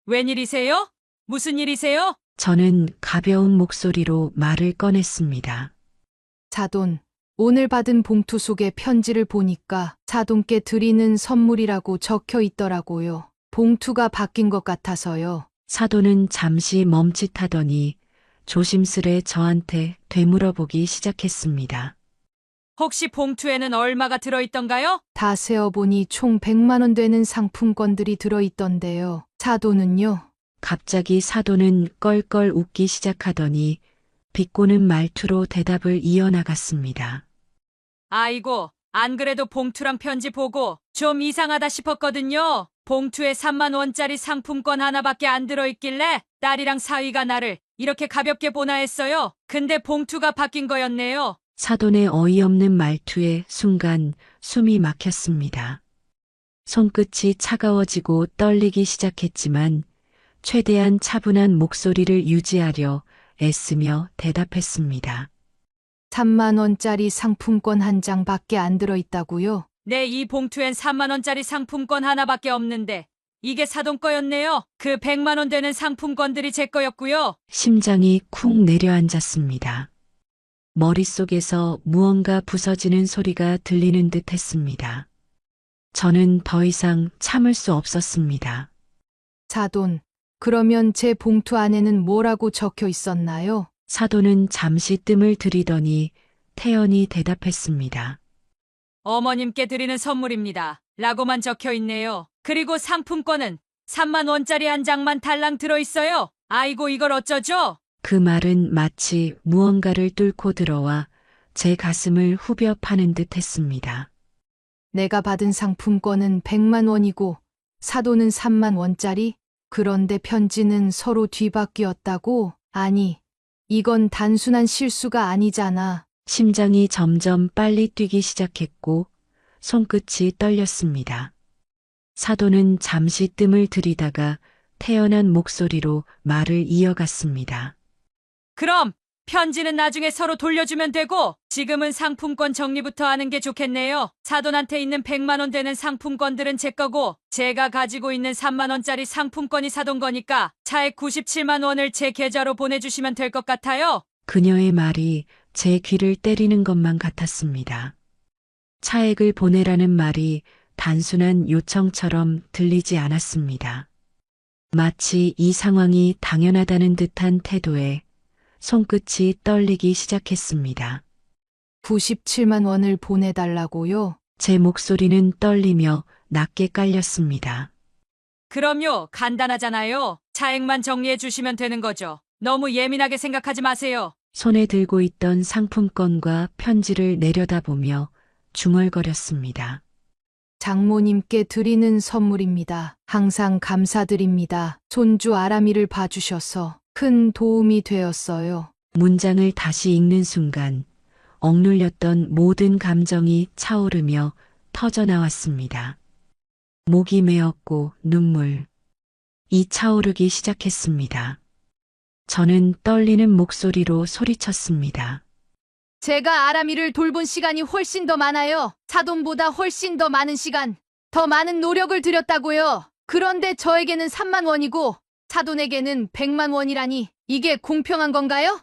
웬일이세요? 무슨 일이세요? 저는 가벼운 목소리로 말을 꺼냈습니다. 사돈, 오늘 받은 봉투 속에 편지를 보니까 사돈께 드리는 선물이라고 적혀 있더라고요. 봉투가 바뀐 것 같아서요. 사돈은 잠시 멈칫하더니 조심스레 저한테 되물어보기 시작했습니다. 혹시 봉투에는 얼마가 들어있던가요? 다 세어보니 총 100만 원 되는 상품권들이 들어있던데요. 사돈은요? 갑자기 사돈은 껄껄 웃기 시작하더니 비꼬는 말투로 대답을 이어나갔습니다. 아이고, 안 그래도 봉투랑 편지 보고 좀 이상하다 싶었거든요. 봉투에 3만 원짜리 상품권 하나밖에 안 들어있길래 딸이랑 사위가 나를 이렇게 가볍게 보나 했어요. 근데 봉투가 바뀐 거였네요. 사돈의 어이없는 말투에 순간 숨이 막혔습니다. 손끝이 차가워지고 떨리기 시작했지만 최대한 차분한 목소리를 유지하려 애쓰며 대답했습니다. 3만 원짜리 상품권 한 장밖에 안 들어있다고요? 네, 이 봉투엔 3만 원짜리 상품권 하나밖에 없는데 이게 사돈 거였네요. 그 100만 원 되는 상품권들이 제 거였고요. 심장이 쿵 내려앉았습니다. 머릿속에서 무언가 부서지는 소리가 들리는 듯 했습니다. 저는 더 이상 참을 수 없었습니다. 사돈, 그러면 제 봉투 안에는 뭐라고 적혀 있었나요? 사돈은 잠시 뜸을 들이더니 태연히 대답했습니다. 어머님께 드리는 선물입니다. 라고만 적혀 있네요. 그리고 상품권은 3만 원짜리 한 장만 달랑 들어있어요. 아이고, 이걸 어쩌죠? 그 말은 마치 무언가를 뚫고 들어와 제 가슴을 후벼 파는 듯 했습니다. 내가 받은 상품권은 100만 원이고 사돈은 3만 원짜리? 그런데 편지는 서로 뒤바뀌었다고? 아니, 이건 단순한 실수가 아니잖아. 심장이 점점 빨리 뛰기 시작했고 손끝이 떨렸습니다. 사돈은 잠시 뜸을 들이다가 태연한 목소리로 말을 이어갔습니다. 그럼 편지는 나중에 서로 돌려주면 되고 지금은 상품권 정리부터 하는 게 좋겠네요. 사돈한테 있는 100만 원 되는 상품권들은 제 거고 제가 가지고 있는 3만 원짜리 상품권이 사돈 거니까 차액 97만 원을 제 계좌로 보내주시면 될 것 같아요. 그녀의 말이 제 귀를 때리는 것만 같았습니다. 차액을 보내라는 말이 단순한 요청처럼 들리지 않았습니다. 마치 이 상황이 당연하다는 듯한 태도에 손끝이 떨리기 시작했습니다. 97만 원을 보내달라고요? 제 목소리는 떨리며 낮게 깔렸습니다. 그럼요. 간단하잖아요. 차액만 정리해 주시면 되는 거죠. 너무 예민하게 생각하지 마세요. 손에 들고 있던 상품권과 편지를 내려다보며 중얼거렸습니다. 장모님께 드리는 선물입니다. 항상 감사드립니다. 손주 아람이를 봐주셔서 큰 도움이 되었어요. 문장을 다시 읽는 순간 억눌렸던 모든 감정이 차오르며 터져나왔습니다. 목이 메었고 눈물이 차오르기 시작했습니다. 저는 떨리는 목소리로 소리쳤습니다. 제가 아람이를 돌본 시간이 훨씬 더 많아요. 사돈보다 훨씬 더 많은 시간, 더 많은 노력을 들였다고요. 그런데 저에게는 3만 원이고 사돈에게는 100만 원이라니 이게 공평한 건가요?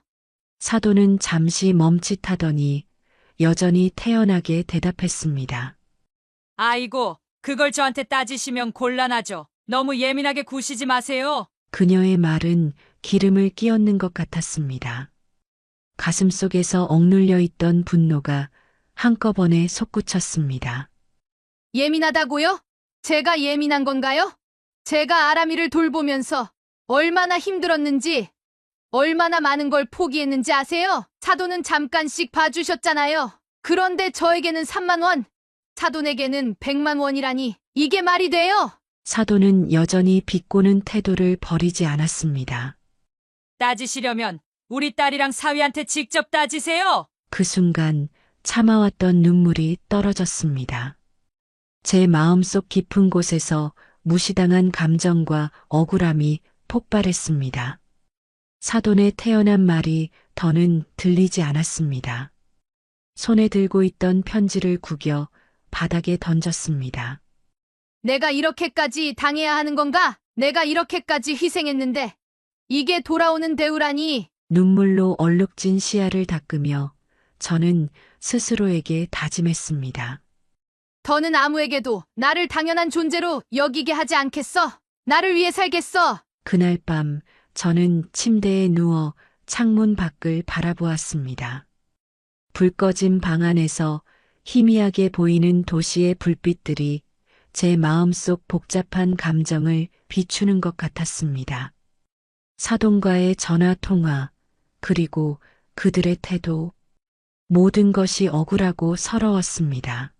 사돈은 잠시 멈칫하더니 여전히 태연하게 대답했습니다. 아이고, 그걸 저한테 따지시면 곤란하죠. 너무 예민하게 구시지 마세요. 그녀의 말은 기름을 끼얹는 것 같았습니다. 가슴속에서 억눌려 있던 분노가 한꺼번에 솟구쳤습니다. 예민하다고요? 제가 예민한 건가요? 제가 아람이를 돌보면서 얼마나 힘들었는지, 얼마나 많은 걸 포기했는지 아세요? 사돈은 잠깐씩 봐주셨잖아요. 그런데 저에게는 3만 원, 사돈에게는 100만 원이라니 이게 말이 돼요? 사돈은 여전히 비꼬는 태도를 버리지 않았습니다. 따지시려면 우리 딸이랑 사위한테 직접 따지세요. 그 순간 참아왔던 눈물이 떨어졌습니다. 제 마음속 깊은 곳에서 무시당한 감정과 억울함이 폭발했습니다. 사돈의 태연한 말이 더는 들리지 않았습니다. 손에 들고 있던 편지를 구겨 바닥에 던졌습니다. 내가 이렇게까지 당해야 하는 건가? 내가 이렇게까지 희생했는데 이게 돌아오는 대우라니. 눈물로 얼룩진 시야를 닦으며 저는 스스로에게 다짐했습니다. 더는 아무에게도 나를 당연한 존재로 여기게 하지 않겠어. 나를 위해 살겠어. 그날 밤 저는 침대에 누워 창문 밖을 바라보았습니다. 불 꺼진 방 안에서 희미하게 보이는 도시의 불빛들이 제 마음속 복잡한 감정을 비추는 것 같았습니다. 사돈과의 전화 통화, 그리고 그들의 태도, 모든 것이 억울하고 서러웠습니다.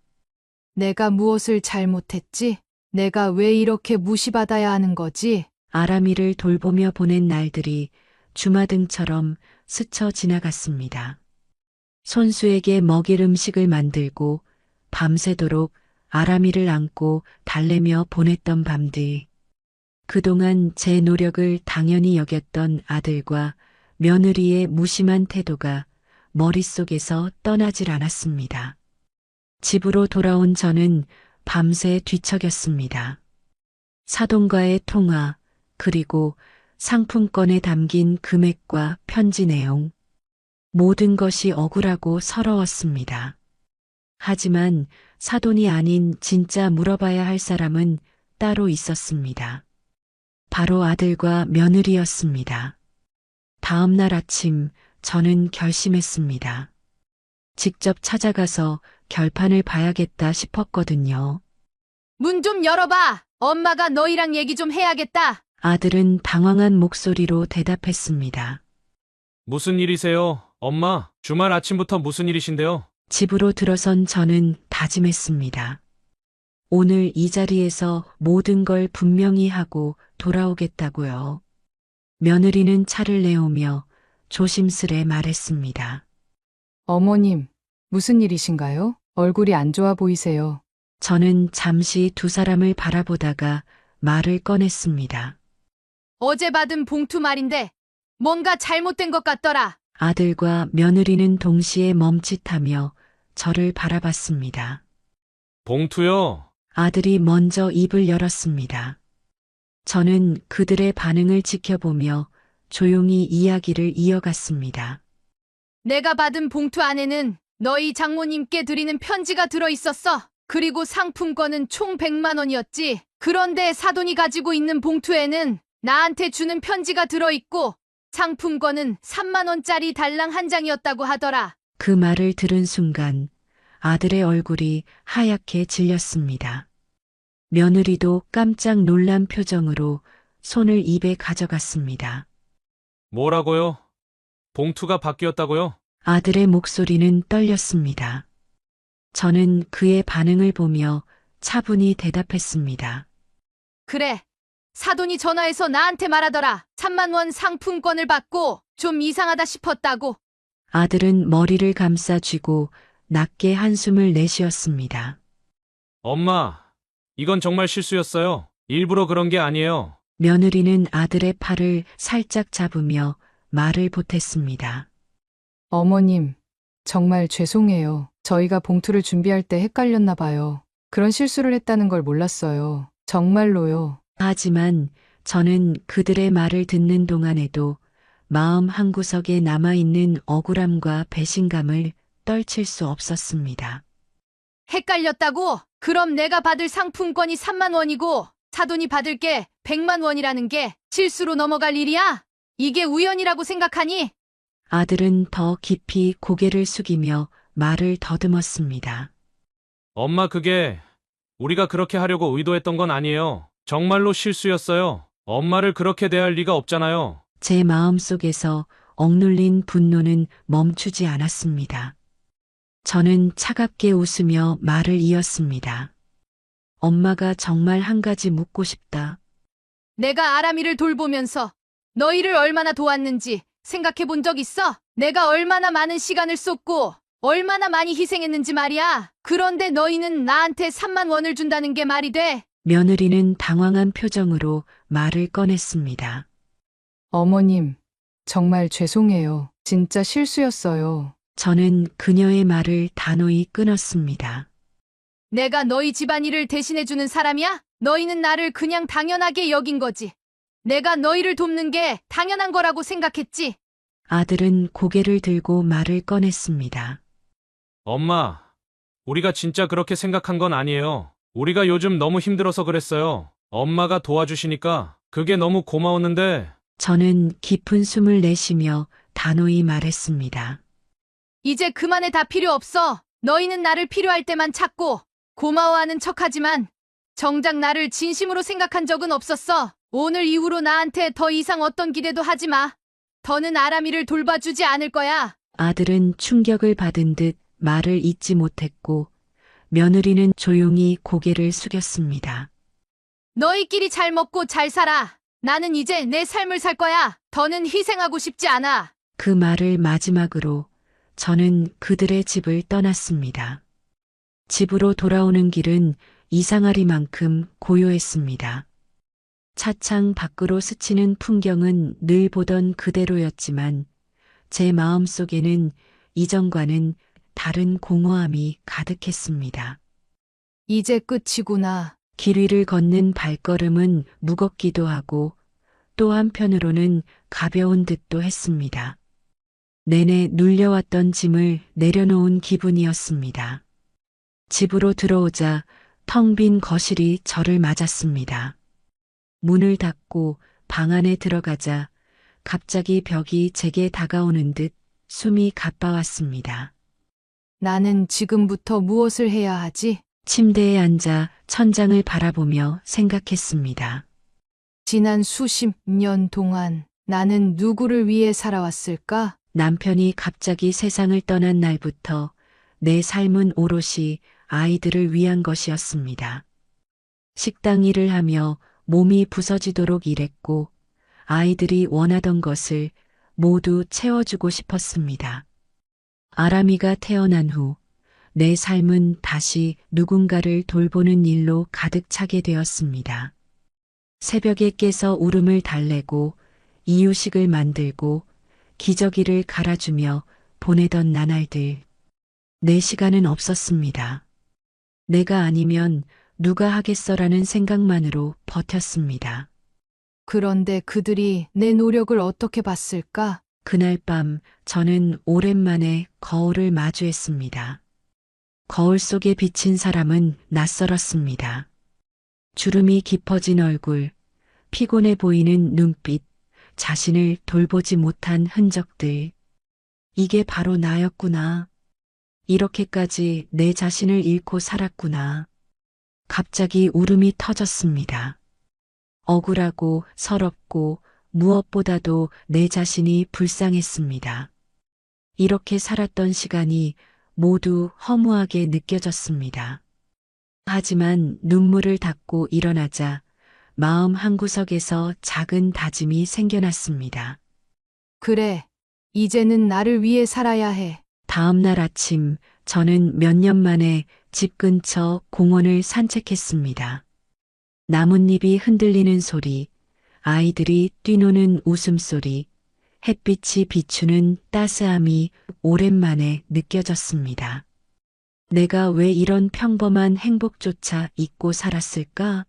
내가 무엇을 잘못했지? 내가 왜 이렇게 무시받아야 하는 거지? 아람이를 돌보며 보낸 날들이 주마등처럼 스쳐 지나갔습니다. 손수에게 먹일 음식을 만들고 밤새도록 아람이를 안고 달래며 보냈던 밤들. 그동안 제 노력을 당연히 여겼던 아들과 며느리의 무심한 태도가 머릿속에서 떠나질 않았습니다. 집으로 돌아온 저는 밤새 뒤척였습니다. 사돈과의 통화, 그리고 상품권에 담긴 금액과 편지 내용. 모든 것이 억울하고 서러웠습니다. 하지만 사돈이 아닌 진짜 물어봐야 할 사람은 따로 있었습니다. 바로 아들과 며느리였습니다. 다음 날 아침 저는 결심했습니다. 직접 찾아가서 결판을 봐야겠다 싶었거든요. 문 좀 열어봐. 엄마가 너희랑 얘기 좀 해야겠다. 아들은 당황한 목소리로 대답했습니다. 무슨 일이세요? 엄마, 주말 아침부터 무슨 일이신데요? 집으로 들어선 저는 다짐했습니다. 오늘 이 자리에서 모든 걸 분명히 하고 돌아오겠다고요. 며느리는 차를 내오며 조심스레 말했습니다. 어머님, 무슨 일이신가요? 얼굴이 안 좋아 보이세요. 저는 잠시 두 사람을 바라보다가 말을 꺼냈습니다. 어제 받은 봉투 말인데 뭔가 잘못된 것 같더라. 아들과 며느리는 동시에 멈칫하며 저를 바라봤습니다. 봉투요. 아들이 먼저 입을 열었습니다. 저는 그들의 반응을 지켜보며 조용히 이야기를 이어갔습니다. 내가 받은 봉투 안에는 너희 장모님께 드리는 편지가 들어 있었어. 그리고 상품권은 총 100만 원이었지. 그런데 사돈이 가지고 있는 봉투에는 나한테 주는 편지가 들어 있고 상품권은 3만 원짜리 달랑 한 장이었다고 하더라. 그 말을 들은 순간 아들의 얼굴이 하얗게 질렸습니다. 며느리도 깜짝 놀란 표정으로 손을 입에 가져갔습니다. 뭐라고요? 봉투가 바뀌었다고요? 아들의 목소리는 떨렸습니다. 저는 그의 반응을 보며 차분히 대답했습니다. 그래. 사돈이 전화해서 나한테 말하더라. 3만 원 상품권을 받고 좀 이상하다 싶었다고. 아들은 머리를 감싸 쥐고 낮게 한숨을 내쉬었습니다. 엄마, 이건 정말 실수였어요. 일부러 그런 게 아니에요. 며느리는 아들의 팔을 살짝 잡으며 말을 보탰습니다. 어머님, 정말 죄송해요. 저희가 봉투를 준비할 때 헷갈렸나 봐요. 그런 실수를 했다는 걸 몰랐어요. 정말로요. 하지만 저는 그들의 말을 듣는 동안에도 마음 한구석에 남아있는 억울함과 배신감을 떨칠 수 없었습니다. 헷갈렸다고? 그럼 내가 받을 상품권이 3만 원이고 사돈이 받을 게 100만 원이라는 게 실수로 넘어갈 일이야? 이게 우연이라고 생각하니? 아들은 더 깊이 고개를 숙이며 말을 더듬었습니다. 엄마, 그게 우리가 그렇게 하려고 의도했던 건 아니에요. 정말로 실수였어요. 엄마를 그렇게 대할 리가 없잖아요. 제 마음속에서 억눌린 분노는 멈추지 않았습니다. 저는 차갑게 웃으며 말을 이었습니다. 엄마가 정말 한 가지 묻고 싶다. 내가 아람이를 돌보면서 너희를 얼마나 도왔는지 생각해 본 적 있어? 내가 얼마나 많은 시간을 쏟고 얼마나 많이 희생했는지 말이야. 그런데 너희는 나한테 3만 원을 준다는 게 말이 돼? 며느리는 당황한 표정으로 말을 꺼냈습니다. 어머님, 정말 죄송해요. 진짜 실수였어요. 저는 그녀의 말을 단호히 끊었습니다. 내가 너희 집안일을 대신해주는 사람이야? 너희는 나를 그냥 당연하게 여긴 거지. 내가 너희를 돕는 게 당연한 거라고 생각했지. 아들은 고개를 들고 말을 꺼냈습니다. 엄마, 우리가 진짜 그렇게 생각한 건 아니에요. 우리가 요즘 너무 힘들어서 그랬어요. 엄마가 도와주시니까 그게 너무 고마웠는데. 저는 깊은 숨을 내쉬며 단호히 말했습니다. 이제 그만해. 다 필요 없어. 너희는 나를 필요할 때만 찾고 고마워하는 척하지만 정작 나를 진심으로 생각한 적은 없었어. 오늘 이후로 나한테 더 이상 어떤 기대도 하지 마. 더는 아람이를 돌봐주지 않을 거야. 아들은 충격을 받은 듯 말을 잇지 못했고 며느리는 조용히 고개를 숙였습니다. 너희끼리 잘 먹고 잘 살아. 나는 이제 내 삶을 살 거야. 더는 희생하고 싶지 않아. 그 말을 마지막으로 저는 그들의 집을 떠났습니다. 집으로 돌아오는 길은 이상하리만큼 고요했습니다. 차창 밖으로 스치는 풍경은 늘 보던 그대로였지만 제 마음속에는 이전과는 다른 공허함이 가득했습니다. 이제 끝이구나. 길 위를 걷는 발걸음은 무겁기도 하고 또 한편으로는 가벼운 듯도 했습니다. 내내 눌려왔던 짐을 내려놓은 기분이었습니다. 집으로 들어오자 텅 빈 거실이 저를 맞았습니다. 문을 닫고 방 안에 들어가자 갑자기 벽이 제게 다가오는 듯 숨이 가빠왔습니다. 나는 지금부터 무엇을 해야 하지? 침대에 앉아 천장을 바라보며 생각했습니다. 지난 수십 년 동안 나는 누구를 위해 살아왔을까? 남편이 갑자기 세상을 떠난 날부터 내 삶은 오롯이 아이들을 위한 것이었습니다. 식당 일을 하며 몸이 부서지도록 일했고 아이들이 원하던 것을 모두 채워주고 싶었습니다. 아람이가 태어난 후 내 삶은 다시 누군가를 돌보는 일로 가득 차게 되었습니다. 새벽에 깨서 울음을 달래고 이유식을 만들고 기저귀를 갈아주며 보내던 나날들. 내 시간은 없었습니다. 내가 아니면 누가 하겠어라는 생각만으로 버텼습니다. 그런데 그들이 내 노력을 어떻게 봤을까? 그날 밤 저는 오랜만에 거울을 마주했습니다. 거울 속에 비친 사람은 낯설었습니다. 주름이 깊어진 얼굴, 피곤해 보이는 눈빛, 자신을 돌보지 못한 흔적들. 이게 바로 나였구나. 이렇게까지 내 자신을 잃고 살았구나. 갑자기 울음이 터졌습니다. 억울하고 서럽고 무엇보다도 내 자신이 불쌍했습니다. 이렇게 살았던 시간이 모두 허무하게 느껴졌습니다. 하지만 눈물을 닦고 일어나자 마음 한구석에서 작은 다짐이 생겨났습니다. 그래, 이제는 나를 위해 살아야 해. 다음 날 아침 저는 몇 년 만에 집 근처 공원을 산책했습니다. 나뭇잎이 흔들리는 소리, 아이들이 뛰노는 웃음소리, 햇빛이 비추는 따스함이 오랜만에 느껴졌습니다. 내가 왜 이런 평범한 행복조차 잊고 살았을까?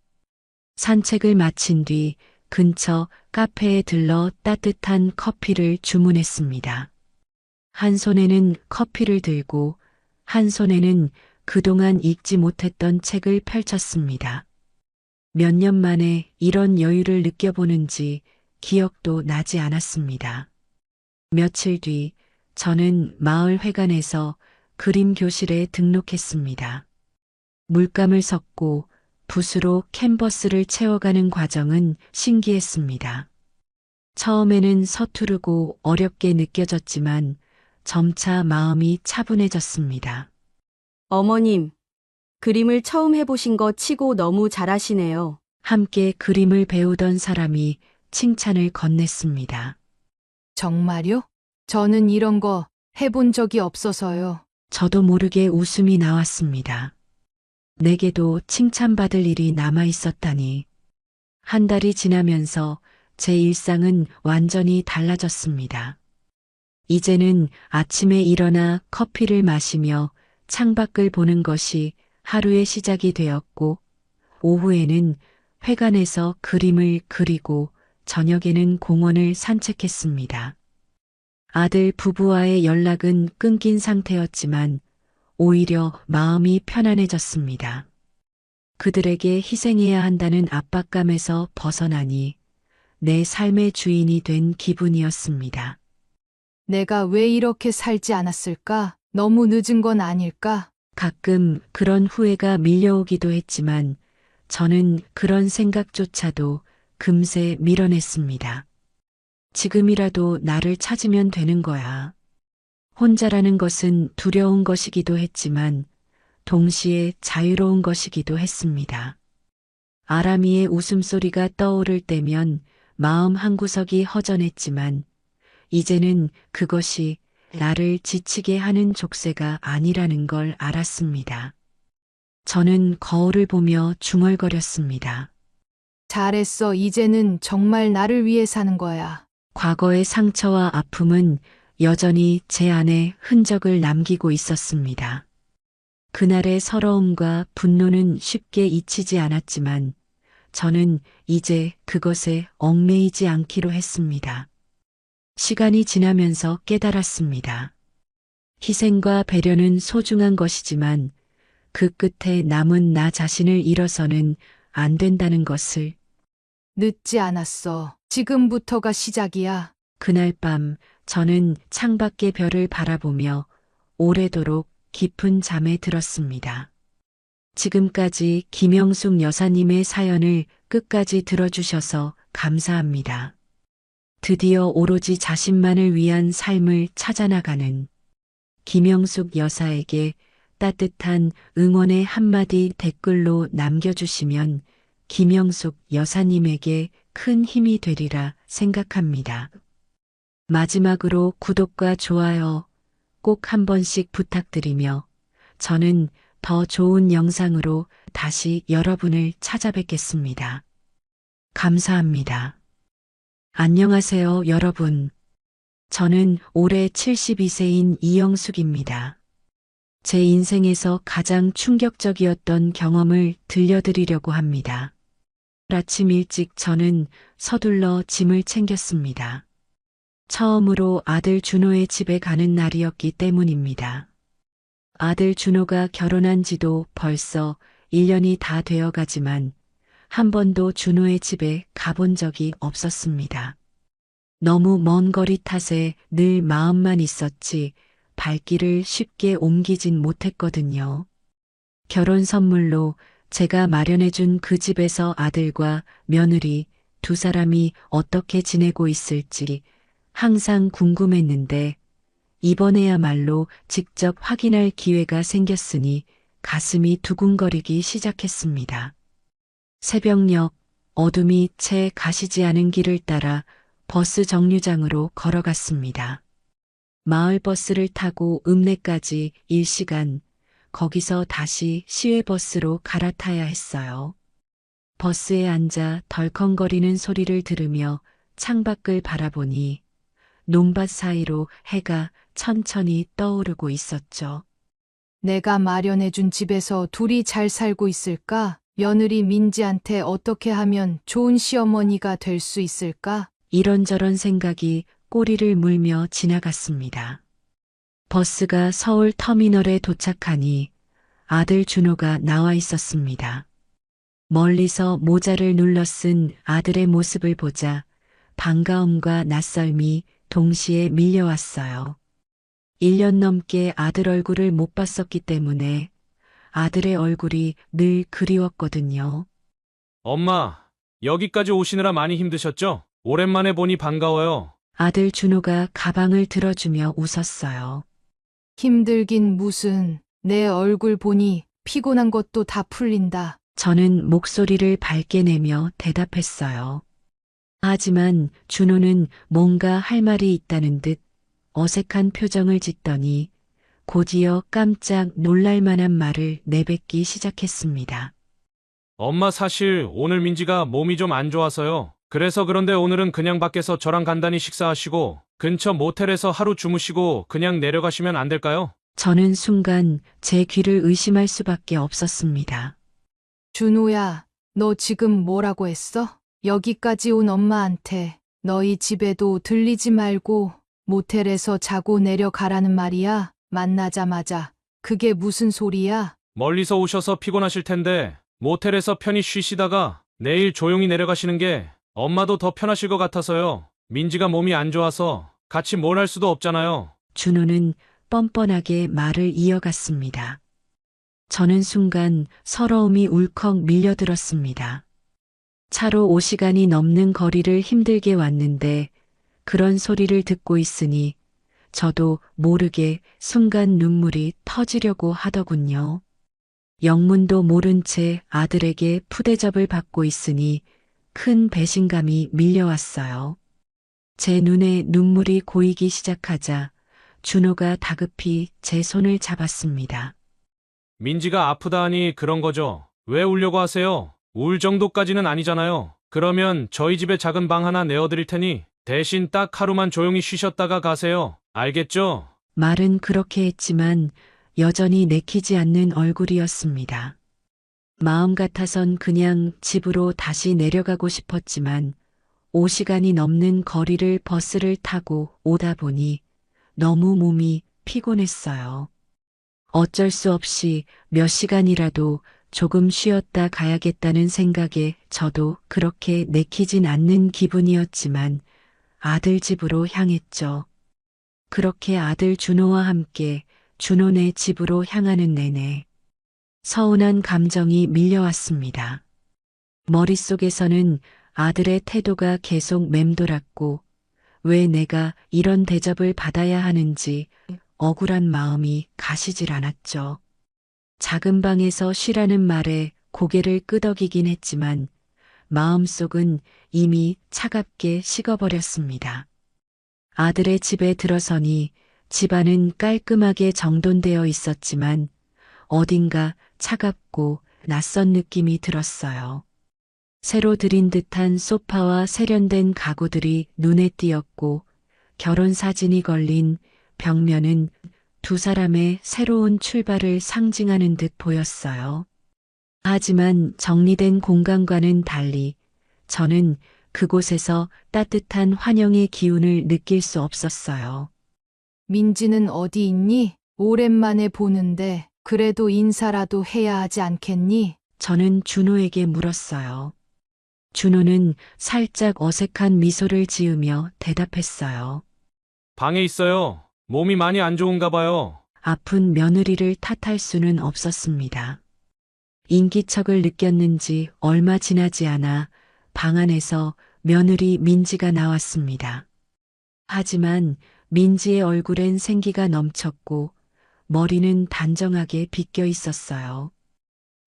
산책을 마친 뒤 근처 카페에 들러 따뜻한 커피를 주문했습니다. 한 손에는 커피를 들고 한 손에는 그동안 읽지 못했던 책을 펼쳤습니다. 몇 년 만에 이런 여유를 느껴보는지 기억도 나지 않았습니다. 며칠 뒤 저는 마을 회관에서 그림 교실에 등록했습니다. 물감을 섞고 붓으로 캔버스를 채워가는 과정은 신기했습니다. 처음에는 서투르고 어렵게 느껴졌지만 점차 마음이 차분해졌습니다. 어머님, 그림을 처음 해보신 거 치고 너무 잘하시네요. 함께 그림을 배우던 사람이 칭찬을 건넸습니다. 정말요? 저는 이런 거 해본 적이 없어서요. 저도 모르게 웃음이 나왔습니다. 내게도 칭찬받을 일이 남아 있었다니. 한 달이 지나면서 제 일상은 완전히 달라졌습니다. 이제는 아침에 일어나 커피를 마시며 창밖을 보는 것이 하루의 시작이 되었고, 오후에는 회관에서 그림을 그리고 저녁에는 공원을 산책했습니다. 아들 부부와의 연락은 끊긴 상태였지만 오히려 마음이 편안해졌습니다. 그들에게 희생해야 한다는 압박감에서 벗어나니 내 삶의 주인이 된 기분이었습니다. 내가 왜 이렇게 살지 않았을까? 너무 늦은 건 아닐까? 가끔 그런 후회가 밀려오기도 했지만 저는 그런 생각조차도 금세 밀어냈습니다. 지금이라도 나를 찾으면 되는 거야. 혼자라는 것은 두려운 것이기도 했지만 동시에 자유로운 것이기도 했습니다. 아람이의 웃음소리가 떠오를 때면 마음 한구석이 허전했지만 이제는 그것이 나를 지치게 하는 족쇄가 아니라는 걸 알았습니다. 저는 거울을 보며 중얼거렸습니다. 잘했어. 이제는 정말 나를 위해 사는 거야. 과거의 상처와 아픔은 여전히 제 안에 흔적을 남기고 있었습니다. 그날의 서러움과 분노는 쉽게 잊히지 않았지만 저는 이제 그것에 얽매이지 않기로 했습니다. 시간이 지나면서 깨달았습니다. 희생과 배려는 소중한 것이지만 그 끝에 남은 나 자신을 잃어서는 안 된다는 것을. 늦지 않았어. 지금부터가 시작이야. 그날 밤 저는 창밖의 별을 바라보며 오래도록 깊은 잠에 들었습니다. 지금까지 김영숙 여사님의 사연을 끝까지 들어주셔서 감사합니다. 드디어 오로지 자신만을 위한 삶을 찾아나가는 김영숙 여사에게 따뜻한 응원의 한마디 댓글로 남겨주시면 김영숙 여사님에게 큰 힘이 되리라 생각합니다. 마지막으로 구독과 좋아요 꼭 한 번씩 부탁드리며 저는 더 좋은 영상으로 다시 여러분을 찾아뵙겠습니다. 감사합니다. 안녕하세요, 여러분. 저는 올해 72세인 이영숙입니다. 제 인생에서 가장 충격적이었던 경험을 들려드리려고 합니다. 아침 일찍 저는 서둘러 짐을 챙겼습니다. 처음으로 아들 준호의 집에 가는 날이었기 때문입니다. 아들 준호가 결혼한 지도 벌써 1년이 다 되어 가지만 한 번도 준호의 집에 가본 적이 없었습니다. 너무 먼 거리 탓에 늘 마음만 있었지 발길을 쉽게 옮기진 못했거든요. 결혼 선물로 제가 마련해준 그 집에서 아들과 며느리 두 사람이 어떻게 지내고 있을지 항상 궁금했는데 이번에야말로 직접 확인할 기회가 생겼으니 가슴이 두근거리기 시작했습니다. 새벽녘 어둠이 채 가시지 않은 길을 따라 버스 정류장으로 걸어갔습니다. 마을 버스를 타고 읍내까지 1시간, 거기서 다시 시외버스로 갈아타야 했어요. 버스에 앉아 덜컹거리는 소리를 들으며 창밖을 바라보니 논밭 사이로 해가 천천히 떠오르고 있었죠. 내가 마련해준 집에서 둘이 잘 살고 있을까? 며느리 민지한테 어떻게 하면 좋은 시어머니가 될 수 있을까? 이런저런 생각이 꼬리를 물며 지나갔습니다. 버스가 서울 터미널에 도착하니 아들 준호가 나와 있었습니다. 멀리서 모자를 눌러 쓴 아들의 모습을 보자 반가움과 낯설미 동시에 밀려왔어요. 1년 넘게 아들 얼굴을 못 봤었기 때문에 아들의 얼굴이 늘 그리웠거든요. 엄마, 여기까지 오시느라 많이 힘드셨죠? 오랜만에 보니 반가워요. 아들 준호가 가방을 들어주며 웃었어요. 힘들긴 무슨, 내 얼굴 보니 피곤한 것도 다 풀린다. 저는 목소리를 밝게 내며 대답했어요. 하지만 준호는 뭔가 할 말이 있다는 듯 어색한 표정을 짓더니 곧이어 깜짝 놀랄 만한 말을 내뱉기 시작했습니다. 엄마 사실 오늘 민지가 몸이 좀 안 좋아서요. 그래서 그런데 오늘은 그냥 밖에서 저랑 간단히 식사하시고 근처 모텔에서 하루 주무시고 그냥 내려가시면 안 될까요? 저는 순간 제 귀를 의심할 수밖에 없었습니다. 준호야, 너 지금 뭐라고 했어? 여기까지 온 엄마한테 너희 집에도 들리지 말고 모텔에서 자고 내려가라는 말이야? 만나자마자. 그게 무슨 소리야? 멀리서 오셔서 피곤하실 텐데 모텔에서 편히 쉬시다가 내일 조용히 내려가시는 게 엄마도 더 편하실 것 같아서요. 민지가 몸이 안 좋아서 같이 뭘 할 수도 없잖아요. 준호는 뻔뻔하게 말을 이어갔습니다. 저는 순간 서러움이 울컥 밀려들었습니다. 차로 5시간이 넘는 거리를 힘들게 왔는데 그런 소리를 듣고 있으니 저도 모르게 순간 눈물이 터지려고 하더군요. 영문도 모른 채 아들에게 푸대접을 받고 있으니 큰 배신감이 밀려왔어요. 제 눈에 눈물이 고이기 시작하자 준호가 다급히 제 손을 잡았습니다. 민지가 아프다 하니 그런 거죠. 왜 울려고 하세요? 울 정도까지는 아니잖아요. 그러면 저희 집에 작은 방 하나 내어드릴 테니 대신 딱 하루만 조용히 쉬셨다가 가세요. 알겠죠? 말은 그렇게 했지만 여전히 내키지 않는 얼굴이었습니다. 마음 같아선 그냥 집으로 다시 내려가고 싶었지만 5시간이 넘는 거리를 버스를 타고 오다 보니 너무 몸이 피곤했어요. 어쩔 수 없이 몇 시간이라도 조금 쉬었다 가야겠다는 생각에 저도 그렇게 내키진 않는 기분이었지만 아들 집으로 향했죠. 그렇게 아들 준호와 함께 준호네 집으로 향하는 내내 서운한 감정이 밀려왔습니다. 머릿속에서는 아들의 태도가 계속 맴돌았고 왜 내가 이런 대접을 받아야 하는지 억울한 마음이 가시질 않았죠. 작은 방에서 쉬라는 말에 고개를 끄덕이긴 했지만 마음속은 이미 차갑게 식어버렸습니다. 아들의 집에 들어서니 집안은 깔끔하게 정돈되어 있었지만 어딘가 차갑고 낯선 느낌이 들었어요. 새로 들인 듯한 소파와 세련된 가구들이 눈에 띄었고 결혼 사진이 걸린 벽면은 두 사람의 새로운 출발을 상징하는 듯 보였어요. 하지만 정리된 공간과는 달리 저는 그곳에서 따뜻한 환영의 기운을 느낄 수 없었어요. 민지는 어디 있니? 오랜만에 보는데 그래도 인사라도 해야 하지 않겠니? 저는 준호에게 물었어요. 준호는 살짝 어색한 미소를 지으며 대답했어요. 방에 있어요. 몸이 많이 안 좋은가 봐요. 아픈 며느리를 탓할 수는 없었습니다. 인기척을 느꼈는지 얼마 지나지 않아 방 안에서 며느리 민지가 나왔습니다. 하지만 민지의 얼굴엔 생기가 넘쳤고 머리는 단정하게 빗겨 있었어요.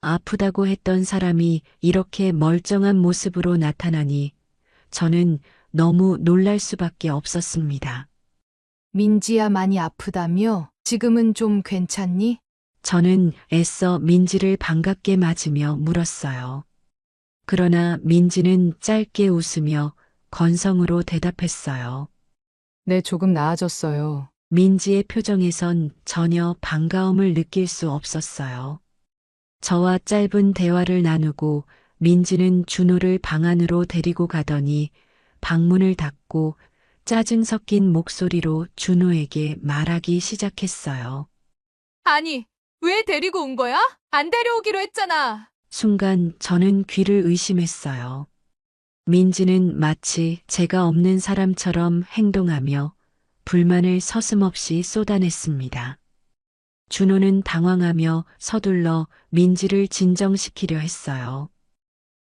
아프다고 했던 사람이 이렇게 멀쩡한 모습으로 나타나니 저는 너무 놀랄 수밖에 없었습니다. 민지야 많이 아프다며? 지금은 좀 괜찮니? 저는 애써 민지를 반갑게 맞으며 물었어요. 그러나 민지는 짧게 웃으며 건성으로 대답했어요. 네, 조금 나아졌어요. 민지의 표정에선 전혀 반가움을 느낄 수 없었어요. 저와 짧은 대화를 나누고 민지는 준호를 방 안으로 데리고 가더니 방문을 닫고 짜증 섞인 목소리로 준호에게 말하기 시작했어요. 아니, 왜 데리고 온 거야? 안 데려오기로 했잖아. 순간 저는 귀를 의심했어요. 민지는 마치 제가 없는 사람처럼 행동하며 불만을 서슴없이 쏟아냈습니다. 준호는 당황하며 서둘러 민지를 진정시키려 했어요.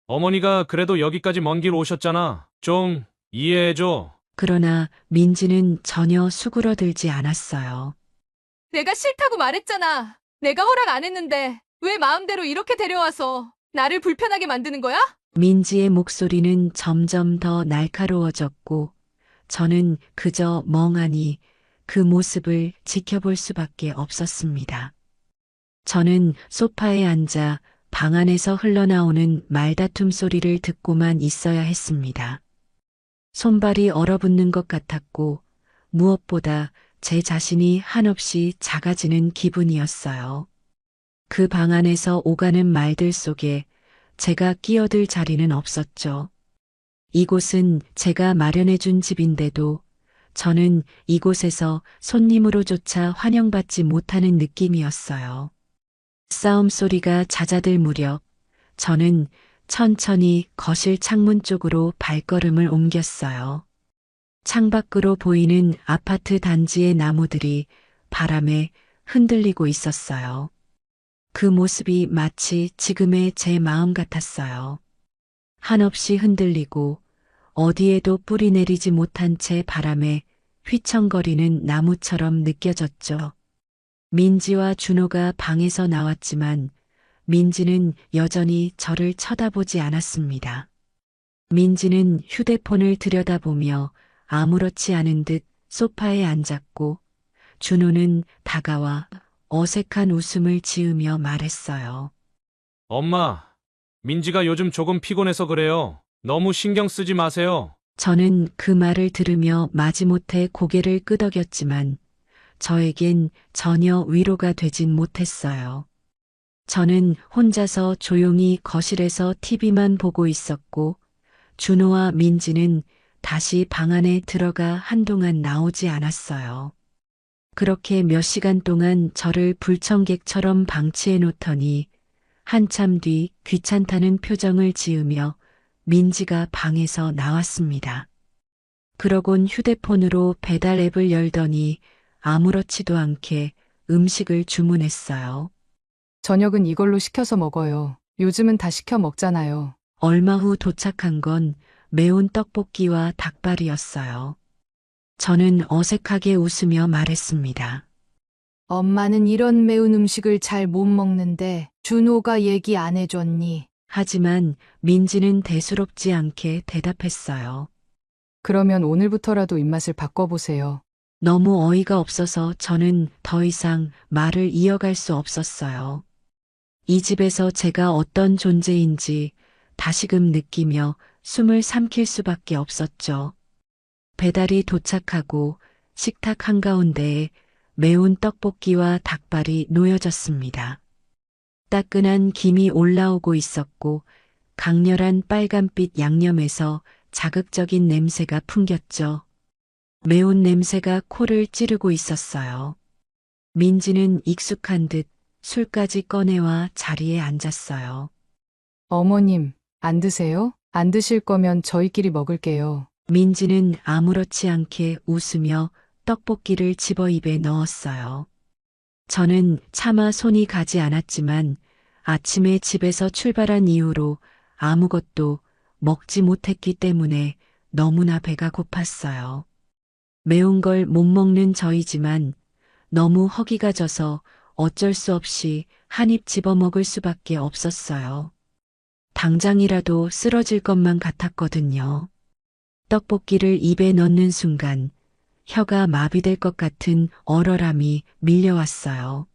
어머니가 그래도 여기까지 먼 길 오셨잖아. 좀 이해해줘. 그러나 민지는 전혀 수그러들지 않았어요. 내가 싫다고 말했잖아. 내가 허락 안 했는데 왜 마음대로 이렇게 데려와서 나를 불편하게 만드는 거야? 민지의 목소리는 점점 더 날카로워졌고 저는 그저 멍하니 그 모습을 지켜볼 수밖에 없었습니다. 저는 소파에 앉아 방 안에서 흘러나오는 말다툼 소리를 듣고만 있어야 했습니다. 손발이 얼어붙는 것 같았고 무엇보다 제 자신이 한없이 작아지는 기분이었어요. 그 방 안에서 오가는 말들 속에 제가 끼어들 자리는 없었죠. 이곳은 제가 마련해준 집인데도 저는 이곳에서 손님으로조차 환영받지 못하는 느낌이었어요. 싸움 소리가 잦아들 무렵 저는 천천히 거실 창문 쪽으로 발걸음을 옮겼어요. 창밖으로 보이는 아파트 단지의 나무들이 바람에 흔들리고 있었어요. 그 모습이 마치 지금의 제 마음 같았어요. 한없이 흔들리고 어디에도 뿌리 내리지 못한 채 바람에 휘청거리는 나무처럼 느껴졌죠. 민지와 준호가 방에서 나왔지만 민지는 여전히 저를 쳐다보지 않았습니다. 민지는 휴대폰을 들여다보며 아무렇지 않은 듯 소파에 앉았고 준호는 다가와 어색한 웃음을 지으며 말했어요. 엄마, 민지가 요즘 조금 피곤해서 그래요. 너무 신경 쓰지 마세요. 저는 그 말을 들으며 마지못해 고개를 끄덕였지만 저에겐 전혀 위로가 되진 못했어요. 저는 혼자서 조용히 거실에서 TV만 보고 있었고 준호와 민지는 다시 방 안에 들어가 한동안 나오지 않았어요. 그렇게 몇 시간 동안 저를 불청객처럼 방치해 놓더니 한참 뒤 귀찮다는 표정을 지으며 민지가 방에서 나왔습니다. 그러곤 휴대폰으로 배달 앱을 열더니 아무렇지도 않게 음식을 주문했어요. 저녁은 이걸로 시켜서 먹어요. 요즘은 다 시켜 먹잖아요. 얼마 후 도착한 건 매운 떡볶이와 닭발이었어요. 저는 어색하게 웃으며 말했습니다. 엄마는 이런 매운 음식을 잘 못 먹는데 준호가 얘기 안 해줬니? 하지만 민지는 대수롭지 않게 대답했어요. 그러면 오늘부터라도 입맛을 바꿔보세요. 너무 어이가 없어서 저는 더 이상 말을 이어갈 수 없었어요. 이 집에서 제가 어떤 존재인지 다시금 느끼며 숨을 삼킬 수밖에 없었죠. 배달이 도착하고 식탁 한가운데에 매운 떡볶이와 닭발이 놓여졌습니다. 따끈한 김이 올라오고 있었고 강렬한 빨간빛 양념에서 자극적인 냄새가 풍겼죠. 매운 냄새가 코를 찌르고 있었어요. 민지는 익숙한 듯 술까지 꺼내와 자리에 앉았어요. 어머님, 안 드세요? 안 드실 거면 저희끼리 먹을게요. 민지는 아무렇지 않게 웃으며 떡볶이를 집어 입에 넣었어요. 저는 차마 손이 가지 않았지만 아침에 집에서 출발한 이후로 아무것도 먹지 못했기 때문에 너무나 배가 고팠어요. 매운 걸 못 먹는 저이지만 너무 허기가 져서 어쩔 수 없이 한 입 집어 먹을 수밖에 없었어요. 당장이라도 쓰러질 것만 같았거든요. 떡볶이를 입에 넣는 순간 혀가 마비될 것 같은 얼얼함이 밀려왔어요.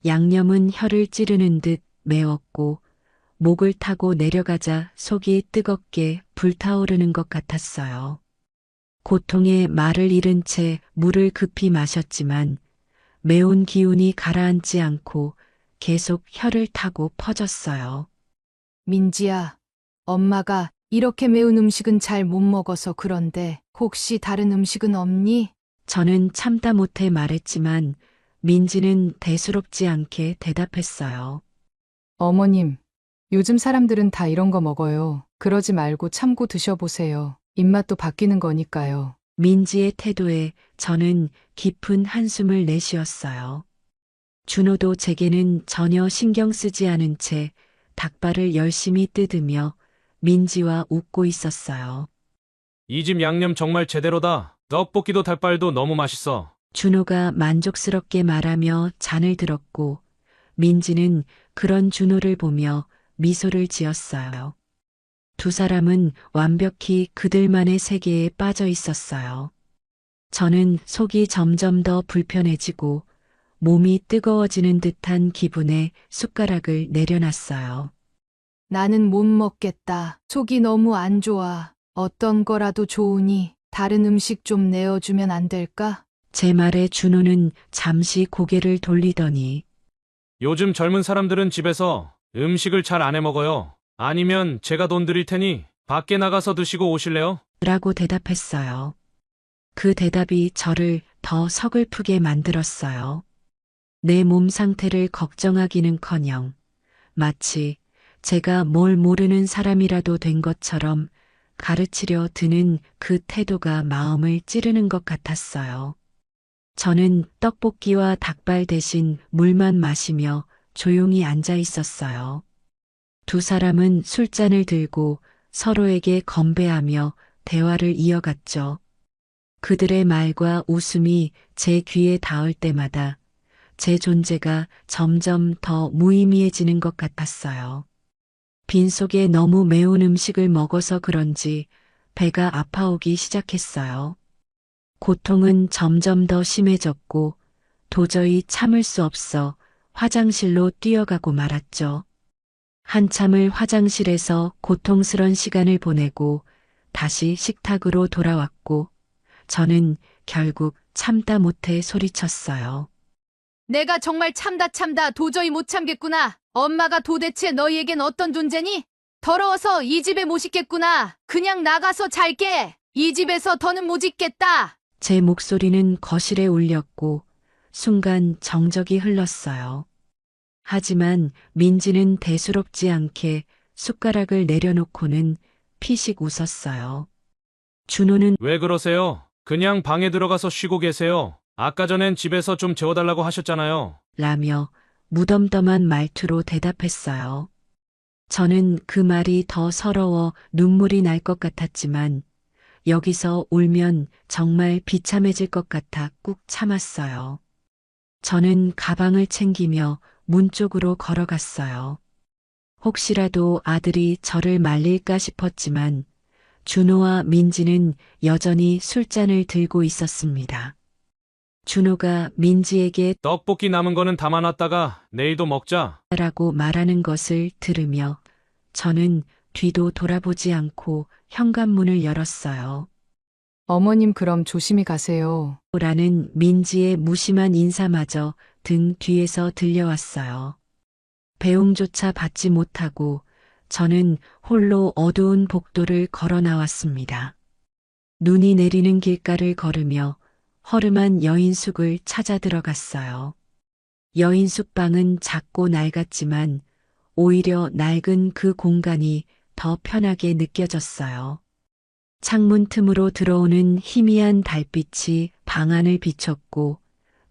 양념은 혀를 찌르는 듯 매웠고 목을 타고 내려가자 속이 뜨겁게 불타오르는 것 같았어요. 고통에 말을 잃은 채 물을 급히 마셨지만 매운 기운이 가라앉지 않고 계속 혀를 타고 퍼졌어요. 민지야, 엄마가 이렇게 매운 음식은 잘 못 먹어서 그런데 혹시 다른 음식은 없니? 저는 참다 못해 말했지만 민지는 대수롭지 않게 대답했어요. 어머님, 요즘 사람들은 다 이런 거 먹어요. 그러지 말고 참고 드셔보세요. 입맛도 바뀌는 거니까요. 민지의 태도에 저는 깊은 한숨을 내쉬었어요. 준호도 제게는 전혀 신경 쓰지 않은 채 닭발을 열심히 뜯으며 민지와 웃고 있었어요. 이 집 양념 정말 제대로다. 떡볶이도 닭발도 너무 맛있어. 준호가 만족스럽게 말하며 잔을 들었고 민지는 그런 준호를 보며 미소를 지었어요. 두 사람은 완벽히 그들만의 세계에 빠져 있었어요. 저는 속이 점점 더 불편해지고 몸이 뜨거워지는 듯한 기분에 숟가락을 내려놨어요. 나는 못 먹겠다. 속이 너무 안 좋아. 어떤 거라도 좋으니 다른 음식 좀 내어주면 안 될까? 제 말에 준호는 잠시 고개를 돌리더니 요즘 젊은 사람들은 집에서 음식을 잘 안 해 먹어요. 아니면 제가 돈 드릴 테니 밖에 나가서 드시고 오실래요? 라고 대답했어요. 그 대답이 저를 더 서글프게 만들었어요. 내 몸 상태를 걱정하기는커녕 마치 제가 뭘 모르는 사람이라도 된 것처럼 가르치려 드는 그 태도가 마음을 찌르는 것 같았어요. 저는 떡볶이와 닭발 대신 물만 마시며 조용히 앉아 있었어요. 두 사람은 술잔을 들고 서로에게 건배하며 대화를 이어갔죠. 그들의 말과 웃음이 제 귀에 닿을 때마다 제 존재가 점점 더 무의미해지는 것 같았어요. 빈속에 너무 매운 음식을 먹어서 그런지 배가 아파오기 시작했어요. 고통은 점점 더 심해졌고 도저히 참을 수 없어 화장실로 뛰어가고 말았죠. 한참을 화장실에서 고통스런 시간을 보내고 다시 식탁으로 돌아왔고 저는 결국 참다 못해 소리쳤어요. 내가 정말 참다 도저히 못 참겠구나. 엄마가 도대체 너희에겐 어떤 존재니? 더러워서 이 집에 못 있겠구나. 그냥 나가서 잘게. 이 집에서 더는 못 있겠다. 제 목소리는 거실에 울렸고 순간 정적이 흘렀어요. 하지만 민지는 대수롭지 않게 숟가락을 내려놓고는 피식 웃었어요. 준호는 왜 그러세요? 그냥 방에 들어가서 쉬고 계세요. 아까 전엔 집에서 좀 재워달라고 하셨잖아요. 라며 무덤덤한 말투로 대답했어요. 저는 그 말이 더 서러워 눈물이 날 것 같았지만 여기서 울면 정말 비참해질 것 같아 꾹 참았어요. 저는 가방을 챙기며 문 쪽으로 걸어갔어요. 혹시라도 아들이 저를 말릴까 싶었지만 준호와 민지는 여전히 술잔을 들고 있었습니다. 준호가 민지에게 떡볶이 남은 거는 담아놨다가 내일도 먹자. 라고 말하는 것을 들으며 저는 뒤도 돌아보지 않고 현관문을 열었어요. 어머님 그럼 조심히 가세요. 라는 민지의 무심한 인사마저 등 뒤에서 들려왔어요. 배웅조차 받지 못하고 저는 홀로 어두운 복도를 걸어 나왔습니다. 눈이 내리는 길가를 걸으며 허름한 여인숙을 찾아 들어갔어요. 여인숙 방은 작고 낡았지만 오히려 낡은 그 공간이 더 편하게 느껴졌어요. 창문 틈으로 들어오는 희미한 달빛이 방 안을 비췄고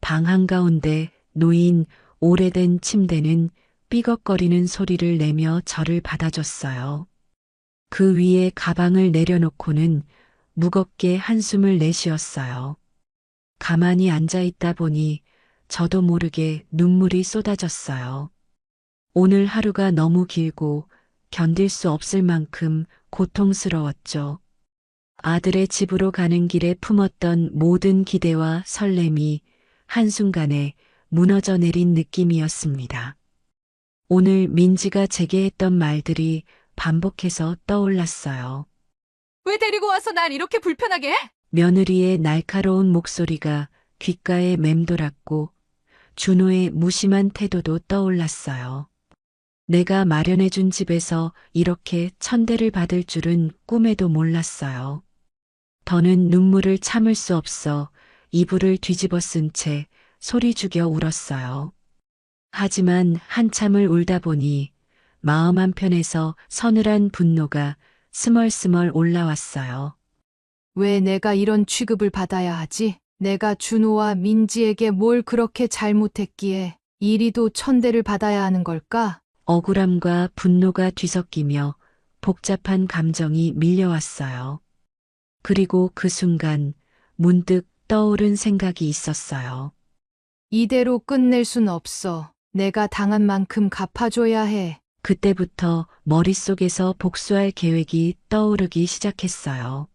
방 한가운데 놓인 오래된 침대는 삐걱거리는 소리를 내며 저를 받아줬어요. 그 위에 가방을 내려놓고는 무겁게 한숨을 내쉬었어요. 가만히 앉아 있다 보니 저도 모르게 눈물이 쏟아졌어요. 오늘 하루가 너무 길고 견딜 수 없을 만큼 고통스러웠죠. 아들의 집으로 가는 길에 품었던 모든 기대와 설렘이 한순간에 무너져 내린 느낌이었습니다. 오늘 민지가 제게 했던 말들이 반복해서 떠올랐어요. 왜 데리고 와서 날 이렇게 불편하게 해? 며느리의 날카로운 목소리가 귓가에 맴돌았고 준호의 무심한 태도도 떠올랐어요. 내가 마련해준 집에서 이렇게 천대를 받을 줄은 꿈에도 몰랐어요. 더는 눈물을 참을 수 없어 이불을 뒤집어 쓴 채 소리 죽여 울었어요. 하지만 한참을 울다 보니 마음 한편에서 서늘한 분노가 스멀스멀 올라왔어요. 왜 내가 이런 취급을 받아야 하지? 내가 준호와 민지에게 뭘 그렇게 잘못했기에 이리도 천대를 받아야 하는 걸까? 억울함과 분노가 뒤섞이며 복잡한 감정이 밀려왔어요. 그리고 그 순간 문득 떠오른 생각이 있었어요. 이대로 끝낼 순 없어. 내가 당한 만큼 갚아줘야 해. 그때부터 머릿속에서 복수할 계획이 떠오르기 시작했어요.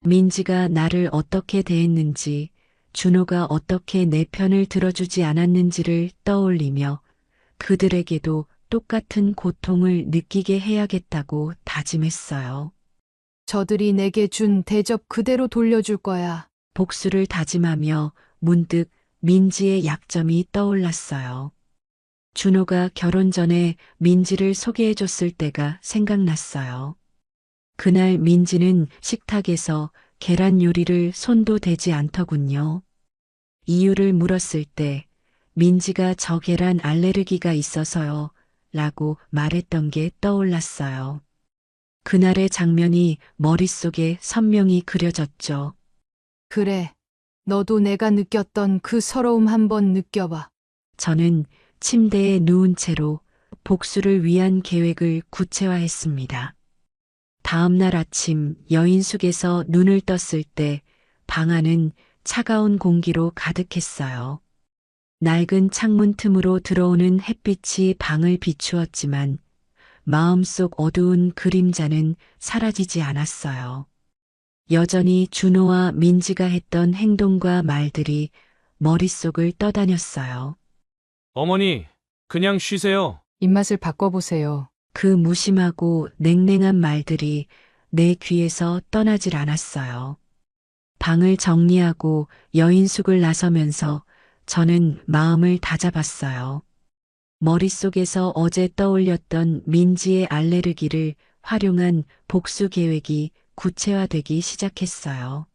민지가 나를 어떻게 대했는지, 준호가 어떻게 내 편을 들어주지 않았는지를 떠올리며 그들에게도 똑같은 고통을 느끼게 해야겠다고 다짐했어요. 저들이 내게 준 대접 그대로 돌려줄 거야. 복수를 다짐하며 문득 민지의 약점이 떠올랐어요. 준호가 결혼 전에 민지를 소개해줬을 때가 생각났어요. 그날 민지는 식탁에서 계란 요리를 손도 대지 않더군요. 이유를 물었을 때 민지가 저 계란 알레르기가 있어서요 라고 말했던 게 떠올랐어요. 그날의 장면이 머릿속에 선명히 그려졌죠. 그래. 너도 내가 느꼈던 그 서러움 한번 느껴봐. 저는 침대에 누운 채로 복수를 위한 계획을 구체화했습니다. 다음 날 아침 여인숙에서 눈을 떴을 때 방 안은 차가운 공기로 가득했어요. 낡은 창문 틈으로 들어오는 햇빛이 방을 비추었지만 마음속 어두운 그림자는 사라지지 않았어요. 여전히 준호와 민지가 했던 행동과 말들이 머릿속을 떠다녔어요. 어머니, 그냥 쉬세요. 입맛을 바꿔보세요. 그 무심하고 냉랭한 말들이 내 귀에서 떠나질 않았어요. 방을 정리하고 여인숙을 나서면서 저는 마음을 다잡았어요. 머릿속에서 어제 떠올렸던 민지의 알레르기를 활용한 복수 계획이 구체화되기 시작했어요.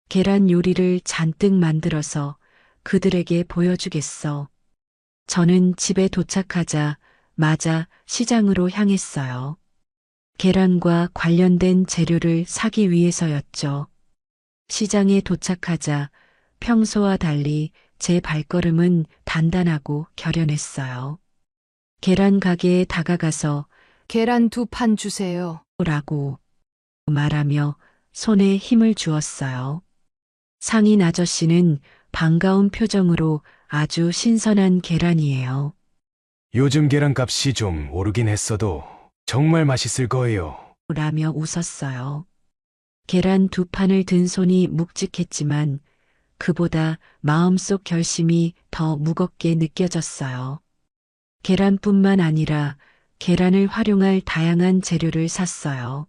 계란 요리를 잔뜩 만들어서 그들에게 보여주겠어. 저는 집에 도착하자 마자 시장으로 향했어요. 계란과 관련된 재료를 사기 위해서였죠. 시장에 도착하자 평소와 달리 제 발걸음은 단단하고 결연했어요. 계란 가게에 다가가서 계란 2판 주세요. 라고 말하며 손에 힘을 주었어요. 상인 아저씨는 반가운 표정으로 아주 신선한 계란이에요. 요즘 계란값이 좀 오르긴 했어도 정말 맛있을 거예요. 라며 웃었어요. 계란 2판을 든 손이 묵직했지만 그보다 마음속 결심이 더 무겁게 느껴졌어요. 계란뿐만 아니라 계란을 활용할 다양한 재료를 샀어요.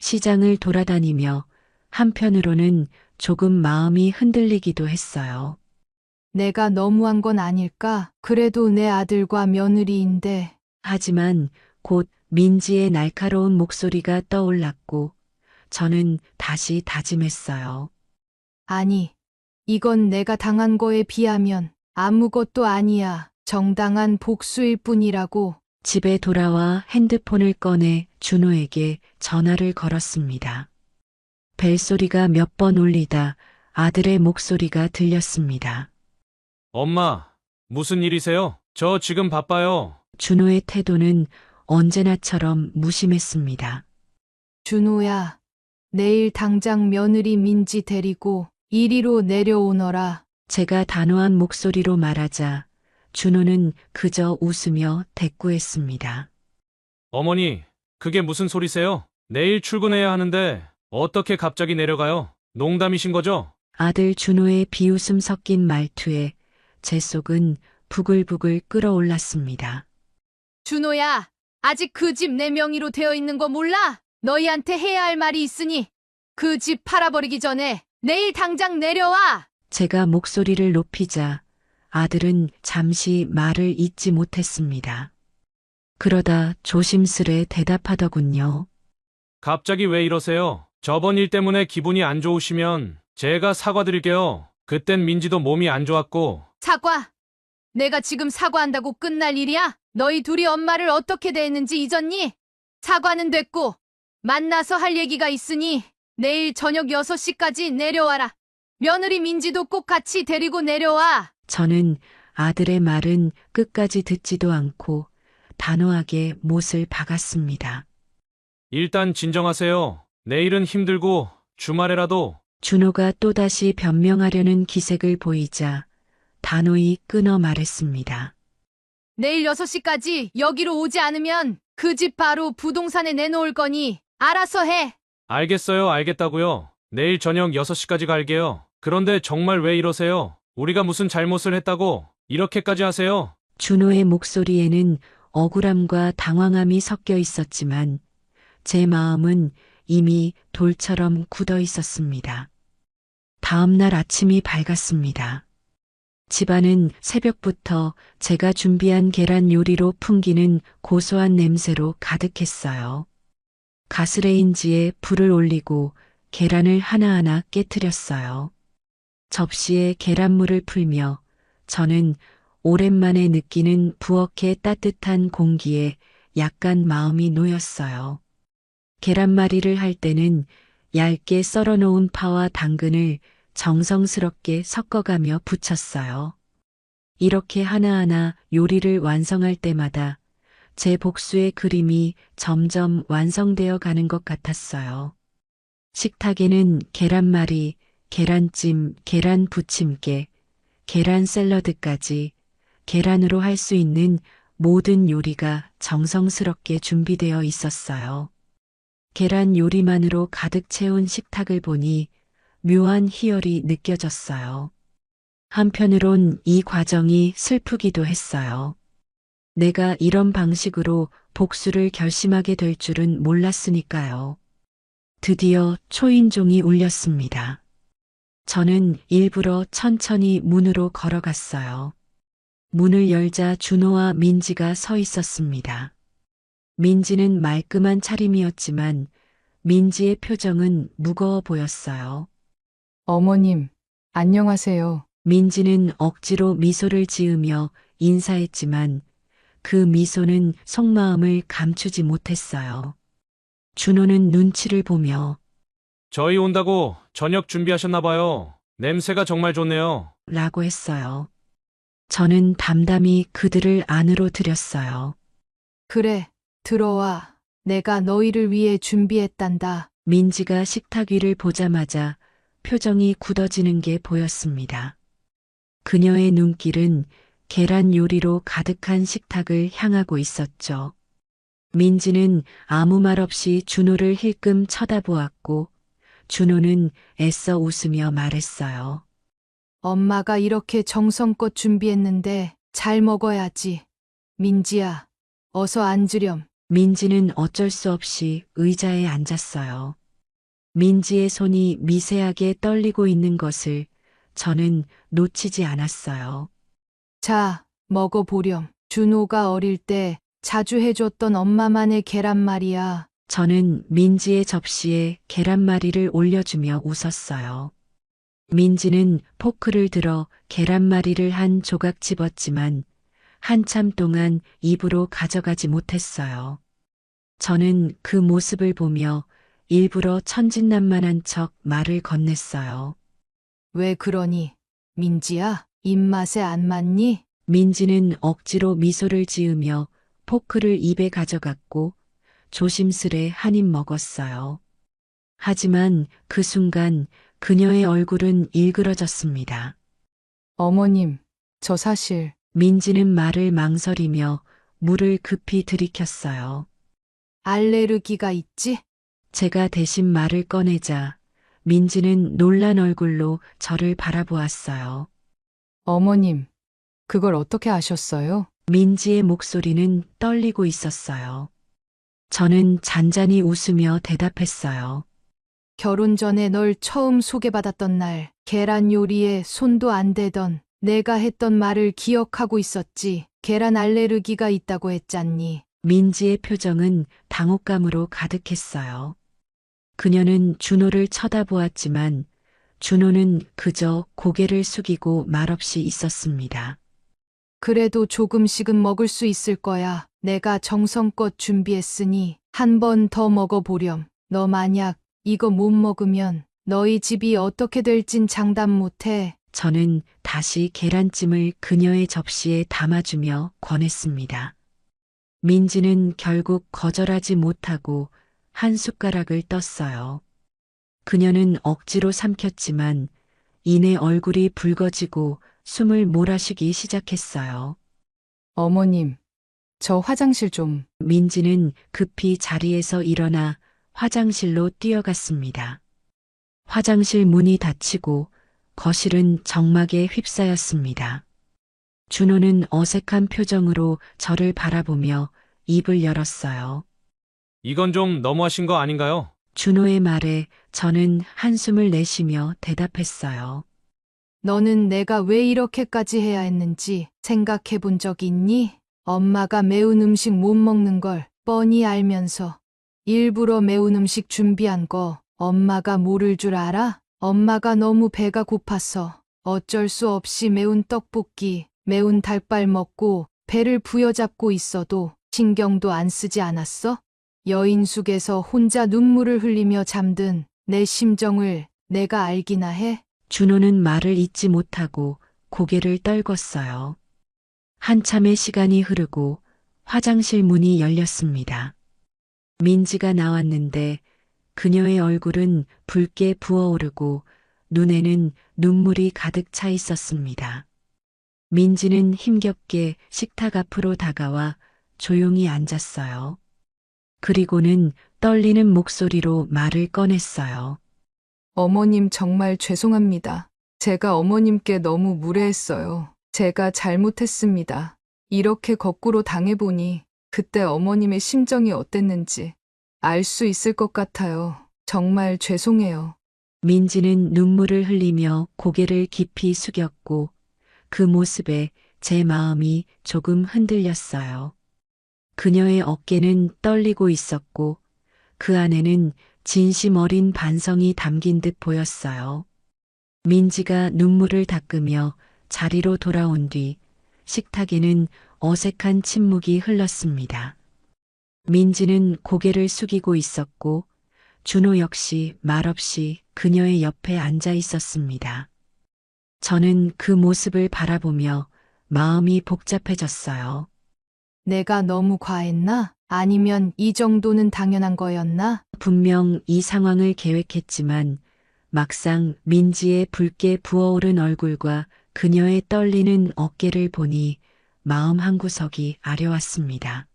시장을 돌아다니며 한편으로는 조금 마음이 흔들리기도 했어요. 내가 너무한 건 아닐까? 그래도 내 아들과 며느리인데. 하지만 곧 민지의 날카로운 목소리가 떠올랐고 저는 다시 다짐했어요. 아니, 이건 내가 당한 거에 비하면 아무것도 아니야. 정당한 복수일 뿐이라고. 집에 돌아와 핸드폰을 꺼내 준호에게 전화를 걸었습니다. 벨소리가 몇 번 울리다 아들의 목소리가 들렸습니다. 엄마, 무슨 일이세요? 저 지금 바빠요. 준호의 태도는 언제나처럼 무심했습니다. 준호야, 내일 당장 며느리 민지 데리고 이리로 내려오너라. 제가 단호한 목소리로 말하자 준호는 그저 웃으며 대꾸했습니다. 어머니, 그게 무슨 소리세요? 내일 출근해야 하는데 어떻게 갑자기 내려가요? 농담이신 거죠? 아들 준호의 비웃음 섞인 말투에 제 속은 부글부글 끓어올랐습니다. 준호야, 아직 그 집 내 명의로 되어 있는 거 몰라? 너희한테 해야 할 말이 있으니 그 집 팔아버리기 전에 내일 당장 내려와! 제가 목소리를 높이자 아들은 잠시 말을 잇지 못했습니다. 그러다 조심스레 대답하더군요. 갑자기 왜 이러세요? 저번 일 때문에 기분이 안 좋으시면 제가 사과드릴게요. 그땐 민지도 몸이 안 좋았고. 사과! 내가 지금 사과한다고 끝날 일이야? 너희 둘이 엄마를 어떻게 대했는지 잊었니? 사과는 됐고 만나서 할 얘기가 있으니 내일 저녁 6시까지 내려와라. 며느리 민지도 꼭 같이 데리고 내려와. 저는 아들의 말은 끝까지 듣지도 않고 단호하게 못을 박았습니다. 일단 진정하세요. 내일은 힘들고 주말에라도. 준호가 또다시 변명하려는 기색을 보이자 단호히 끊어 말했습니다. 내일 6시까지 여기로 오지 않으면 그 집 바로 부동산에 내놓을 거니 알아서 해. 알겠어요, 알겠다고요. 내일 저녁 6시까지 갈게요. 그런데 정말 왜 이러세요? 우리가 무슨 잘못을 했다고 이렇게까지 하세요? 준호의 목소리에는 억울함과 당황함이 섞여 있었지만 제 마음은 이미 돌처럼 굳어 있었습니다. 다음 날 아침이 밝았습니다. 집안은 새벽부터 제가 준비한 계란 요리로 풍기는 고소한 냄새로 가득했어요. 가스레인지에 불을 올리고 계란을 하나하나 깨트렸어요. 접시에 계란물을 풀며 저는 오랜만에 느끼는 부엌의 따뜻한 공기에 약간 마음이 놓였어요. 계란말이를 할 때는 얇게 썰어놓은 파와 당근을 정성스럽게 섞어가며 부쳤어요. 이렇게 하나하나 요리를 완성할 때마다 제 복수의 그림이 점점 완성되어 가는 것 같았어요. 식탁에는 계란말이, 계란찜, 계란 부침개, 계란 샐러드까지 계란으로 할 수 있는 모든 요리가 정성스럽게 준비되어 있었어요. 계란 요리만으로 가득 채운 식탁을 보니 묘한 희열이 느껴졌어요. 한편으론 이 과정이 슬프기도 했어요. 내가 이런 방식으로 복수를 결심하게 될 줄은 몰랐으니까요. 드디어 초인종이 울렸습니다. 저는 일부러 천천히 문으로 걸어갔어요. 문을 열자 준호와 민지가 서 있었습니다. 민지는 말끔한 차림이었지만 민지의 표정은 무거워 보였어요. 어머님, 안녕하세요. 민지는 억지로 미소를 지으며 인사했지만 그 미소는 속마음을 감추지 못했어요. 준호는 눈치를 보며 저희 온다고 저녁 준비하셨나 봐요. 냄새가 정말 좋네요. 라고 했어요. 저는 담담히 그들을 안으로 들였어요. 그래, 들어와. 내가 너희를 위해 준비했단다. 민지가 식탁 위를 보자마자 표정이 굳어지는 게 보였습니다. 그녀의 눈길은 계란 요리로 가득한 식탁을 향하고 있었죠. 민지는 아무 말 없이 준호를 힐끔 쳐다보았고 준호는 애써 웃으며 말했어요. 엄마가 이렇게 정성껏 준비했는데 잘 먹어야지. 민지야, 어서 앉으렴. 민지는 어쩔 수 없이 의자에 앉았어요. 민지의 손이 미세하게 떨리고 있는 것을 저는 놓치지 않았어요. 자, 먹어보렴. 준호가 어릴 때 자주 해줬던 엄마만의 계란말이야. 저는 민지의 접시에 계란말이를 올려주며 웃었어요. 민지는 포크를 들어 계란말이를 한 조각 집었지만 한참 동안 입으로 가져가지 못했어요. 저는 그 모습을 보며 일부러 천진난만한 척 말을 건넸어요. 왜 그러니? 민지야, 입맛에 안 맞니? 민지는 억지로 미소를 지으며 포크를 입에 가져갔고 조심스레 한 입 먹었어요. 하지만 그 순간 그녀의 얼굴은 일그러졌습니다. 어머님, 저 사실 민지는 말을 망설이며 물을 급히 들이켰어요. 알레르기가 있지? 제가 대신 말을 꺼내자 민지는 놀란 얼굴로 저를 바라보았어요. 어머님, 그걸 어떻게 아셨어요? 민지의 목소리는 떨리고 있었어요. 저는 잔잔히 웃으며 대답했어요. 결혼 전에 널 처음 소개받았던 날, 계란 요리에 손도 안 대던 내가 했던 말을 기억하고 있었지. 계란 알레르기가 있다고 했잖니. 민지의 표정은 당혹감으로 가득했어요. 그녀는 준호를 쳐다보았지만 준호는 그저 고개를 숙이고 말없이 있었습니다. 그래도 조금씩은 먹을 수 있을 거야. 내가 정성껏 준비했으니 한 번 더 먹어보렴. 너 만약 이거 못 먹으면 너희 집이 어떻게 될진 장담 못해. 저는 다시 계란찜을 그녀의 접시에 담아주며 권했습니다. 민지는 결국 거절하지 못하고 한 숟가락을 떴어요. 그녀는 억지로 삼켰지만 이내 얼굴이 붉어지고 숨을 몰아쉬기 시작했어요. 어머님, 저 화장실 좀. 민지는 급히 자리에서 일어나 화장실로 뛰어갔습니다. 화장실 문이 닫히고 거실은 정막에 휩싸였습니다. 준호는 어색한 표정으로 저를 바라보며 입을 열었어요. 이건 좀 너무하신 거 아닌가요? 준호의 말에 저는 한숨을 내쉬며 대답했어요. 너는 내가 왜 이렇게까지 해야 했는지 생각해 본 적 있니? 엄마가 매운 음식 못 먹는 걸 뻔히 알면서 일부러 매운 음식 준비한 거 엄마가 모를 줄 알아? 엄마가 너무 배가 고파서 어쩔 수 없이 매운 떡볶이, 매운 닭발 먹고 배를 부여잡고 있어도 신경도 안 쓰지 않았어? 여인숙에서 혼자 눈물을 흘리며 잠든 내 심정을 내가 알기나 해? 준호는 말을 잇지 못하고 고개를 떨궜어요. 한참의 시간이 흐르고 화장실 문이 열렸습니다. 민지가 나왔는데 그녀의 얼굴은 붉게 부어오르고 눈에는 눈물이 가득 차 있었습니다. 민지는 힘겹게 식탁 앞으로 다가와 조용히 앉았어요. 그리고는 떨리는 목소리로 말을 꺼냈어요. 어머님 정말 죄송합니다. 제가 어머님께 너무 무례했어요. 제가 잘못했습니다. 이렇게 거꾸로 당해보니 그때 어머님의 심정이 어땠는지 알 수 있을 것 같아요. 정말 죄송해요. 민지는 눈물을 흘리며 고개를 깊이 숙였고 그 모습에 제 마음이 조금 흔들렸어요. 그녀의 어깨는 떨리고 있었고 그 안에는 진심 어린 반성이 담긴 듯 보였어요. 민지가 눈물을 닦으며 자리로 돌아온 뒤 식탁에는 어색한 침묵이 흘렀습니다. 민지는 고개를 숙이고 있었고 준호 역시 말없이 그녀의 옆에 앉아 있었습니다. 저는 그 모습을 바라보며 마음이 복잡해졌어요. 내가 너무 과했나? 아니면 이 정도는 당연한 거였나? 분명 이 상황을 계획했지만 막상 민지의 붉게 부어오른 얼굴과 그녀의 떨리는 어깨를 보니 마음 한구석이 아려왔습니다.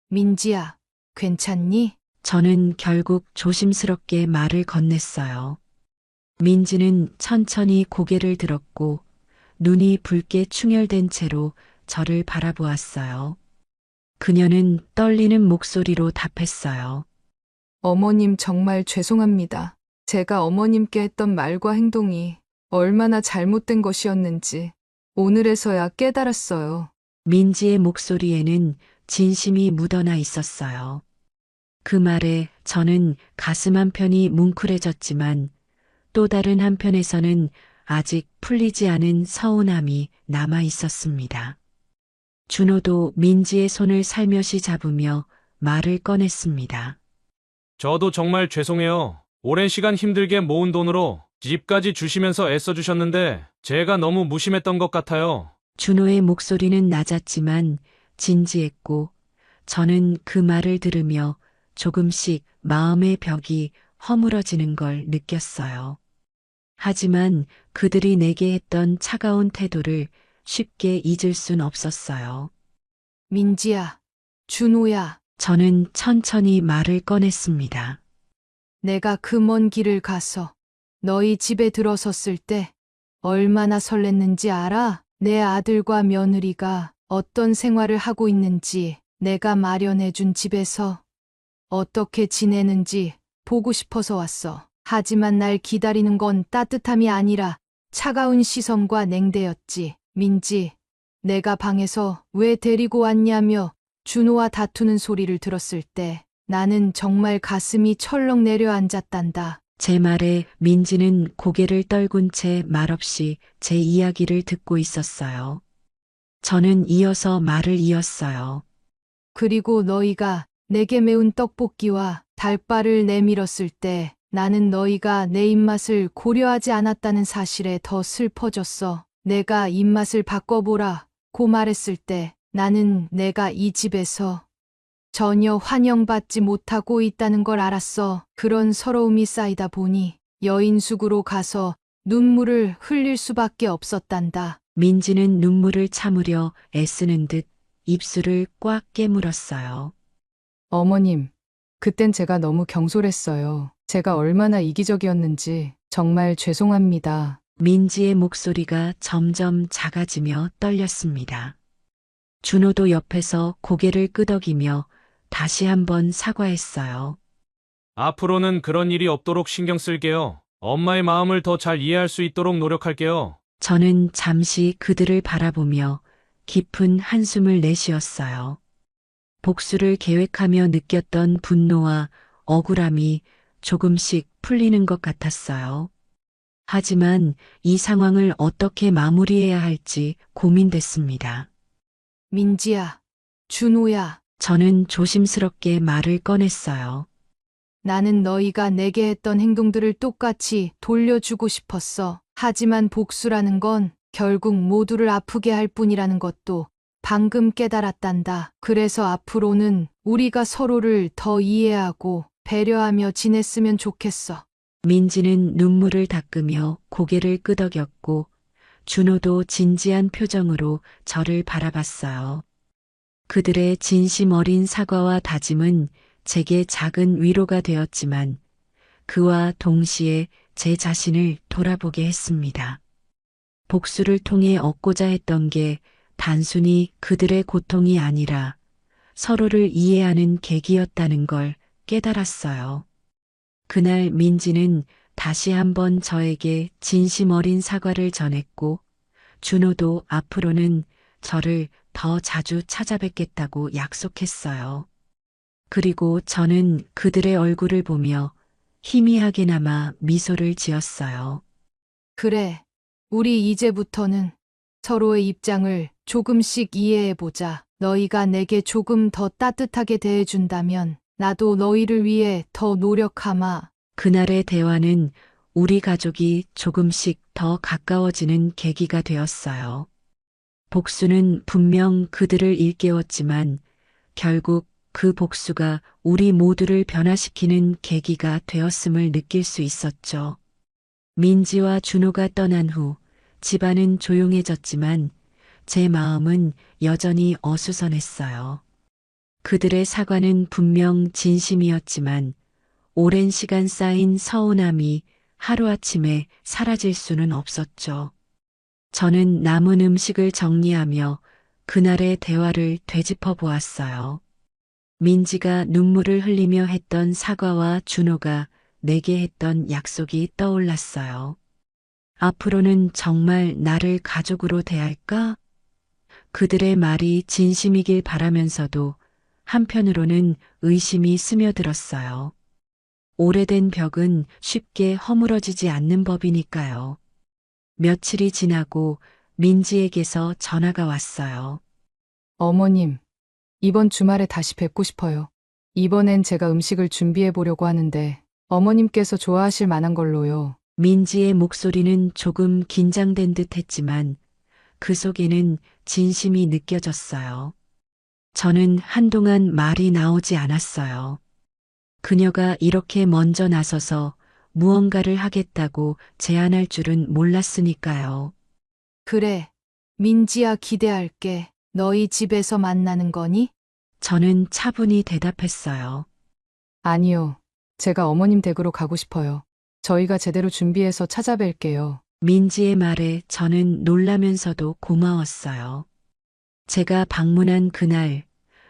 민지야, 괜찮니? 저는 결국 조심스럽게 말을 건넸어요. 민지는 천천히 고개를 들었고 눈이 붉게 충혈된 채로 저를 바라보았어요. 그녀는 떨리는 목소리로 답했어요. 어머님 정말 죄송합니다. 제가 어머님께 했던 말과 행동이 얼마나 잘못된 것이었는지 오늘에서야 깨달았어요. 민지의 목소리에는 진심이 묻어나 있었어요. 그 말에 저는 가슴 한편이 뭉클해졌지만 또 다른 한편에서는 아직 풀리지 않은 서운함이 남아 있었습니다. 준호도 민지의 손을 살며시 잡으며 말을 꺼냈습니다. 저도 정말 죄송해요. 오랜 시간 힘들게 모은 돈으로 집까지 주시면서 애써주셨는데 제가 너무 무심했던 것 같아요. 준호의 목소리는 낮았지만 진지했고 저는 그 말을 들으며 조금씩 마음의 벽이 허물어지는 걸 느꼈어요. 하지만 그들이 내게 했던 차가운 태도를 쉽게 잊을 순 없었어요. 민지야, 준호야, 저는 천천히 말을 꺼냈습니다. 내가 그 먼 길을 가서 너희 집에 들어섰을 때 얼마나 설렜는지 알아? 내 아들과 며느리가 어떤 생활을 하고 있는지, 내가 마련해준 집에서 어떻게 지내는지 보고 싶어서 왔어. 하지만 날 기다리는 건 따뜻함이 아니라 차가운 시선과 냉대였지. 민지, 내가 방에서 왜 데리고 왔냐며 준호와 다투는 소리를 들었을 때 나는 정말 가슴이 철렁 내려앉았단다. 제 말에 민지는 고개를 떨군 채 말없이 제 이야기를 듣고 있었어요. 저는 이어서 말을 이었어요. 그리고 너희가 내게 매운 떡볶이와 달걀을 내밀었을 때 나는 너희가 내 입맛을 고려하지 않았다는 사실에 더 슬퍼졌어. 내가 입맛을 바꿔보라고 말했을 때 나는 내가 이 집에서 전혀 환영받지 못하고 있다는 걸 알았어. 그런 서러움이 쌓이다 보니 여인숙으로 가서 눈물을 흘릴 수밖에 없었단다. 민지는 눈물을 참으려 애쓰는 듯 입술을 꽉 깨물었어요. 어머님, 그땐 제가 너무 경솔했어요. 제가 얼마나 이기적이었는지 정말 죄송합니다. 민지의 목소리가 점점 작아지며 떨렸습니다. 준호도 옆에서 고개를 끄덕이며 다시 한번 사과했어요. 앞으로는 그런 일이 없도록 신경 쓸게요. 엄마의 마음을 더 잘 이해할 수 있도록 노력할게요. 저는 잠시 그들을 바라보며 깊은 한숨을 내쉬었어요. 복수를 계획하며 느꼈던 분노와 억울함이 조금씩 풀리는 것 같았어요. 하지만 이 상황을 어떻게 마무리해야 할지 고민됐습니다. 민지야, 준호야, 저는 조심스럽게 말을 꺼냈어요. 나는 너희가 내게 했던 행동들을 똑같이 돌려주고 싶었어. 하지만 복수라는 건 결국 모두를 아프게 할 뿐이라는 것도 방금 깨달았단다. 그래서 앞으로는 우리가 서로를 더 이해하고 배려하며 지냈으면 좋겠어. 민지는 눈물을 닦으며 고개를 끄덕였고 준호도 진지한 표정으로 저를 바라봤어요. 그들의 진심 어린 사과와 다짐은 제게 작은 위로가 되었지만 그와 동시에 제 자신을 돌아보게 했습니다. 복수를 통해 얻고자 했던 게 단순히 그들의 고통이 아니라 서로를 이해하는 계기였다는 걸 깨달았어요. 그날 민지는 다시 한번 저에게 진심 어린 사과를 전했고 준호도 앞으로는 저를 더 자주 찾아뵙겠다고 약속했어요. 그리고 저는 그들의 얼굴을 보며 희미하게나마 미소를 지었어요. 그래, 우리 이제부터는 서로의 입장을 조금씩 이해해보자. 너희가 내게 조금 더 따뜻하게 대해준다면 나도 너희를 위해 더 노력하마. 그날의 대화는 우리 가족이 조금씩 더 가까워지는 계기가 되었어요. 복수는 분명 그들을 일깨웠지만 결국 그 복수가 우리 모두를 변화시키는 계기가 되었음을 느낄 수 있었죠. 민지와 준호가 떠난 후 집안은 조용해졌지만 제 마음은 여전히 어수선했어요. 그들의 사과는 분명 진심이었지만 오랜 시간 쌓인 서운함이 하루아침에 사라질 수는 없었죠. 저는 남은 음식을 정리하며 그날의 대화를 되짚어 보았어요. 민지가 눈물을 흘리며 했던 사과와 준호가 내게 했던 약속이 떠올랐어요. 앞으로는 정말 나를 가족으로 대할까? 그들의 말이 진심이길 바라면서도 한편으로는 의심이 스며들었어요. 오래된 벽은 쉽게 허물어지지 않는 법이니까요. 며칠이 지나고 민지에게서 전화가 왔어요. 어머님, 이번 주말에 다시 뵙고 싶어요. 이번엔 제가 음식을 준비해 보려고 하는데 어머님께서 좋아하실 만한 걸로요. 민지의 목소리는 조금 긴장된 듯 했지만 그 속에는 진심이 느껴졌어요. 저는 한동안 말이 나오지 않았어요. 그녀가 이렇게 먼저 나서서 무언가를 하겠다고 제안할 줄은 몰랐으니까요. 그래, 민지야 기대할게. 너희 집에서 만나는 거니? 저는 차분히 대답했어요. 아니요. 제가 어머님 댁으로 가고 싶어요. 저희가 제대로 준비해서 찾아뵐게요. 민지의 말에 저는 놀라면서도 고마웠어요. 제가 방문한 그날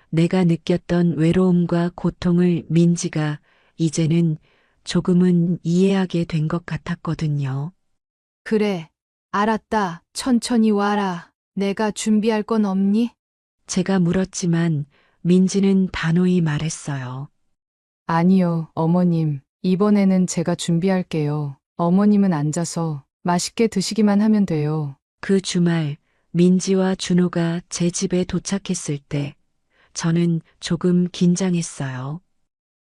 내가 느꼈던 외로움과 고통을 민지가 이제는 조금은 이해하게 된 것 같았거든요. 그래, 알았다. 천천히 와라. 내가 준비할 건 없니? 제가 물었지만 민지는 단호히 말했어요. 아니요, 어머님. 이번에는 제가 준비할게요. 어머님은 앉아서 맛있게 드시기만 하면 돼요. 그 주말 민지와 준호가 제 집에 도착했을 때 저는 조금 긴장했어요.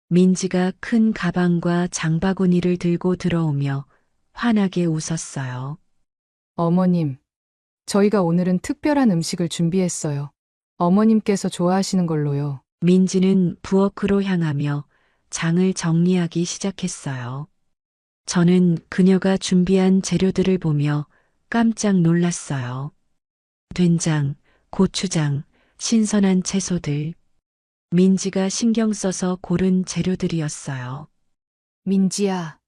민지가 큰 가방과 장바구니를 들고 들어오며 환하게 웃었어요. 어머님, 저희가 오늘은 특별한 음식을 준비했어요. 어머님께서 좋아하시는 걸로요. 민지는 부엌으로 향하며 장을 정리하기 시작했어요. 저는 그녀가 준비한 재료들을 보며 깜짝 놀랐어요. 된장, 고추장, 신선한 채소들. 민지가 신경 써서 고른 재료들이었어요. 민지야,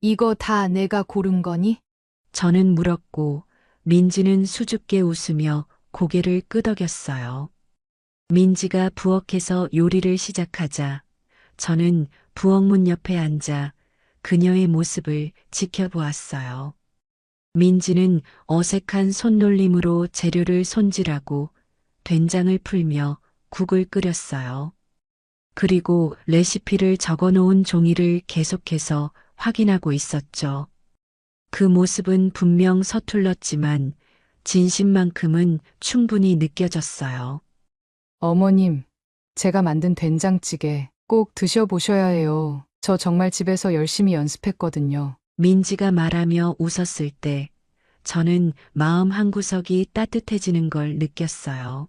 이거 다 내가 고른 거니? 저는 물었고 민지는 수줍게 웃으며 고개를 끄덕였어요. 민지가 부엌에서 요리를 시작하자 저는 부엌문 옆에 앉아 그녀의 모습을 지켜보았어요. 민지는 어색한 손놀림으로 재료를 손질하고 된장을 풀며 국을 끓였어요. 그리고 레시피를 적어놓은 종이를 계속해서 확인하고 있었죠. 그 모습은 분명 서툴렀지만 진심만큼은 충분히 느껴졌어요. 어머님, 제가 만든 된장찌개 꼭 드셔보셔야 해요. 저 정말 집에서 열심히 연습했거든요. 민지가 말하며 웃었을 때 저는 마음 한구석이 따뜻해지는 걸 느꼈어요.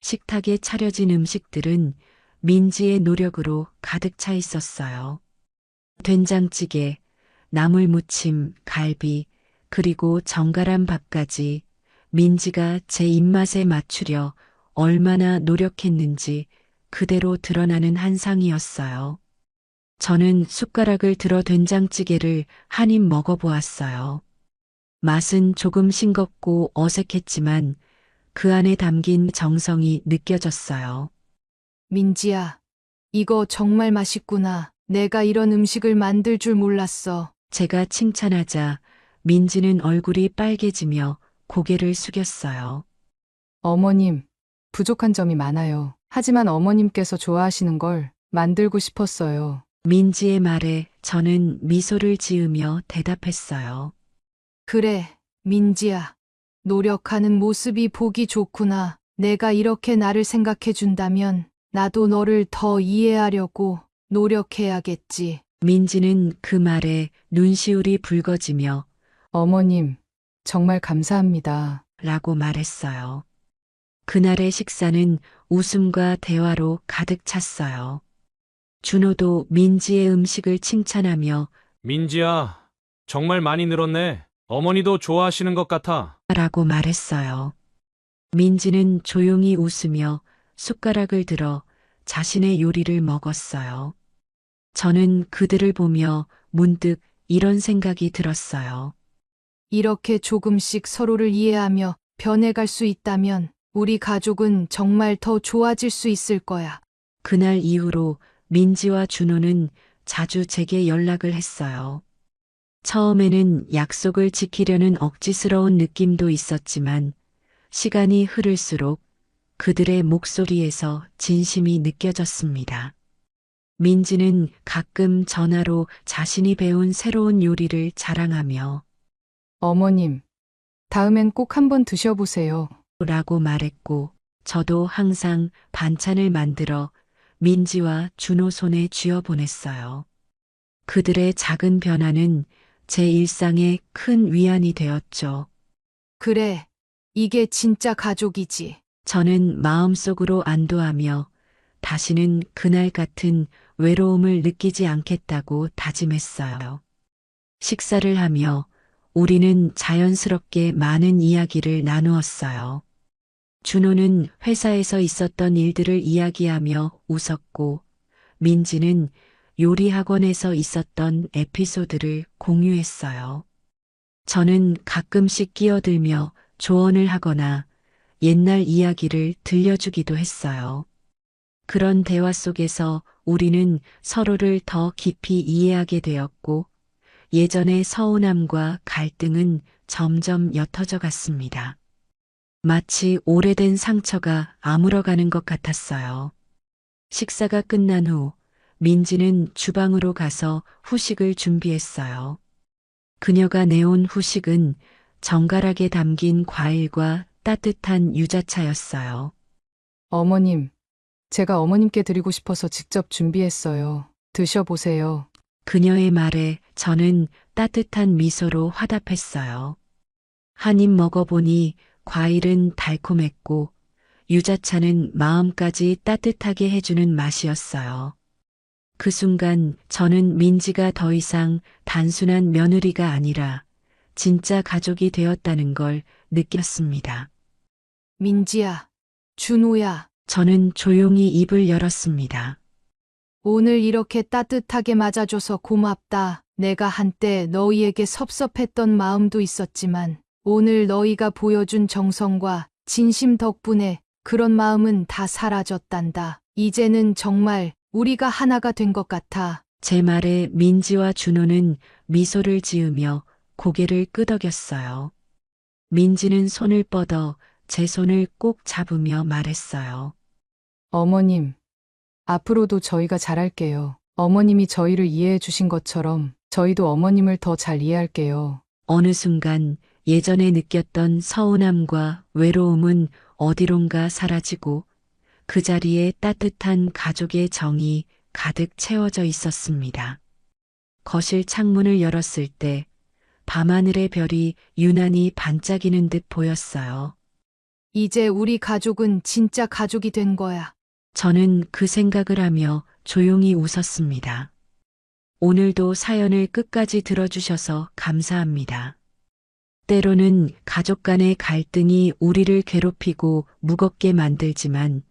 식탁에 차려진 음식들은 민지의 노력으로 가득 차 있었어요. 된장찌개, 나물무침, 갈비, 그리고 정갈한 밥까지 민지가 제 입맛에 맞추려 얼마나 노력했는지 그대로 드러나는 한상이었어요. 저는 숟가락을 들어 된장찌개를 한 입 먹어보았어요. 맛은 조금 싱겁고 어색했지만 그 안에 담긴 정성이 느껴졌어요. 민지야, 이거 정말 맛있구나. 내가 이런 음식을 만들 줄 몰랐어. 제가 칭찬하자 민지는 얼굴이 빨개지며 고개를 숙였어요. 어머님, 부족한 점이 많아요. 하지만 어머님께서 좋아하시는 걸 만들고 싶었어요. 민지의 말에 저는 미소를 지으며 대답했어요. 그래, 민지야. 노력하는 모습이 보기 좋구나. 내가 이렇게 나를 생각해 준다면 나도 너를 더 이해하려고 노력해야겠지. 민지는 그 말에 눈시울이 붉어지며 어머님, 정말 감사합니다. 라고 말했어요. 그날의 식사는 웃음과 대화로 가득 찼어요. 준호도 민지의 음식을 칭찬하며 민지야, 정말 많이 늘었네. 어머니도 좋아하시는 것 같아. 라고 말했어요. 민지는 조용히 웃으며 숟가락을 들어 자신의 요리를 먹었어요. 저는 그들을 보며 문득 이런 생각이 들었어요. 이렇게 조금씩 서로를 이해하며 변해갈 수 있다면 우리 가족은 정말 더 좋아질 수 있을 거야. 그날 이후로 민지와 준호는 자주 제게 연락을 했어요. 처음에는 약속을 지키려는 억지스러운 느낌도 있었지만 시간이 흐를수록 그들의 목소리에서 진심이 느껴졌습니다. 민지는 가끔 전화로 자신이 배운 새로운 요리를 자랑하며 어머님, 다음엔 꼭 한번 드셔보세요. 라고 말했고, 저도 항상 반찬을 만들어 민지와 준호 손에 쥐어 보냈어요. 그들의 작은 변화는 제 일상에 큰 위안이 되었죠. 그래, 이게 진짜 가족이지. 저는 마음속으로 안도하며 다시는 그날 같은 외로움을 느끼지 않겠다고 다짐했어요. 식사를 하며 우리는 자연스럽게 많은 이야기를 나누었어요. 준호는 회사에서 있었던 일들을 이야기하며 웃었고, 민지는 요리 학원에서 있었던 에피소드를 공유했어요. 저는 가끔씩 끼어들며 조언을 하거나 옛날 이야기를 들려주기도 했어요. 그런 대화 속에서 우리는 서로를 더 깊이 이해하게 되었고, 예전의 서운함과 갈등은 점점 옅어져 갔습니다. 마치 오래된 상처가 아물어가는 것 같았어요. 식사가 끝난 후 민지는 주방으로 가서 후식을 준비했어요. 그녀가 내온 후식은 정갈하게 담긴 과일과 따뜻한 유자차였어요. 어머님, 제가 어머님께 드리고 싶어서 직접 준비했어요. 드셔보세요. 그녀의 말에 저는 따뜻한 미소로 화답했어요. 한 입 먹어보니 과일은 달콤했고 유자차는 마음까지 따뜻하게 해주는 맛이었어요. 그 순간 저는 민지가 더 이상 단순한 며느리가 아니라 진짜 가족이 되었다는 걸 느꼈습니다. 민지야, 준호야, 저는 조용히 입을 열었습니다. 오늘 이렇게 따뜻하게 맞아줘서 고맙다. 내가 한때 너희에게 섭섭했던 마음도 있었지만 오늘 너희가 보여준 정성과 진심 덕분에 그런 마음은 다 사라졌단다. 이제는 정말 우리가 하나가 된 것 같아. 제 말에 민지와 준호는 미소를 지으며 고개를 끄덕였어요. 민지는 손을 뻗어 제 손을 꼭 잡으며 말했어요. 어머님, 앞으로도 저희가 잘할게요. 어머님이 저희를 이해해 주신 것처럼 저희도 어머님을 더 잘 이해할게요. 어느 순간 예전에 느꼈던 서운함과 외로움은 어디론가 사라지고 그 자리에 따뜻한 가족의 정이 가득 채워져 있었습니다. 거실 창문을 열었을 때 밤하늘의 별이 유난히 반짝이는 듯 보였어요. 이제 우리 가족은 진짜 가족이 된 거야. 저는 그 생각을 하며 조용히 웃었습니다. 오늘도 사연을 끝까지 들어주셔서 감사합니다. 때로는 가족 간의 갈등이 우리를 괴롭히고 무겁게 만들지만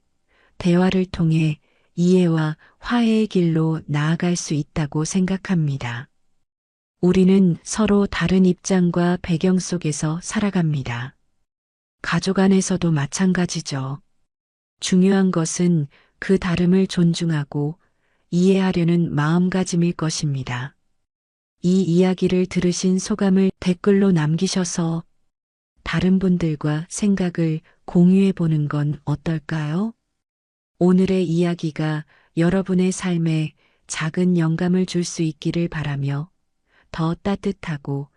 대화를 통해 이해와 화해의 길로 나아갈 수 있다고 생각합니다. 우리는 서로 다른 입장과 배경 속에서 살아갑니다. 가족 안에서도 마찬가지죠. 중요한 것은 그 다름을 존중하고 이해하려는 마음가짐일 것입니다. 이 이야기를 들으신 소감을 댓글로 남기셔서 다른 분들과 생각을 공유해 보는 건 어떨까요? 오늘의 이야기가 여러분의 삶에 작은 영감을 줄 수 있기를 바라며 더 따뜻하고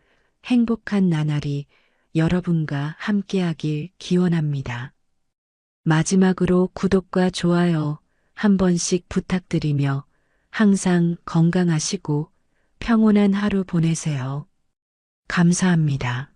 행복한 나날이 여러분과 함께하길 기원합니다. 마지막으로 구독과 좋아요 한 번씩 부탁드리며 항상 건강하시고 평온한 하루 보내세요. 감사합니다.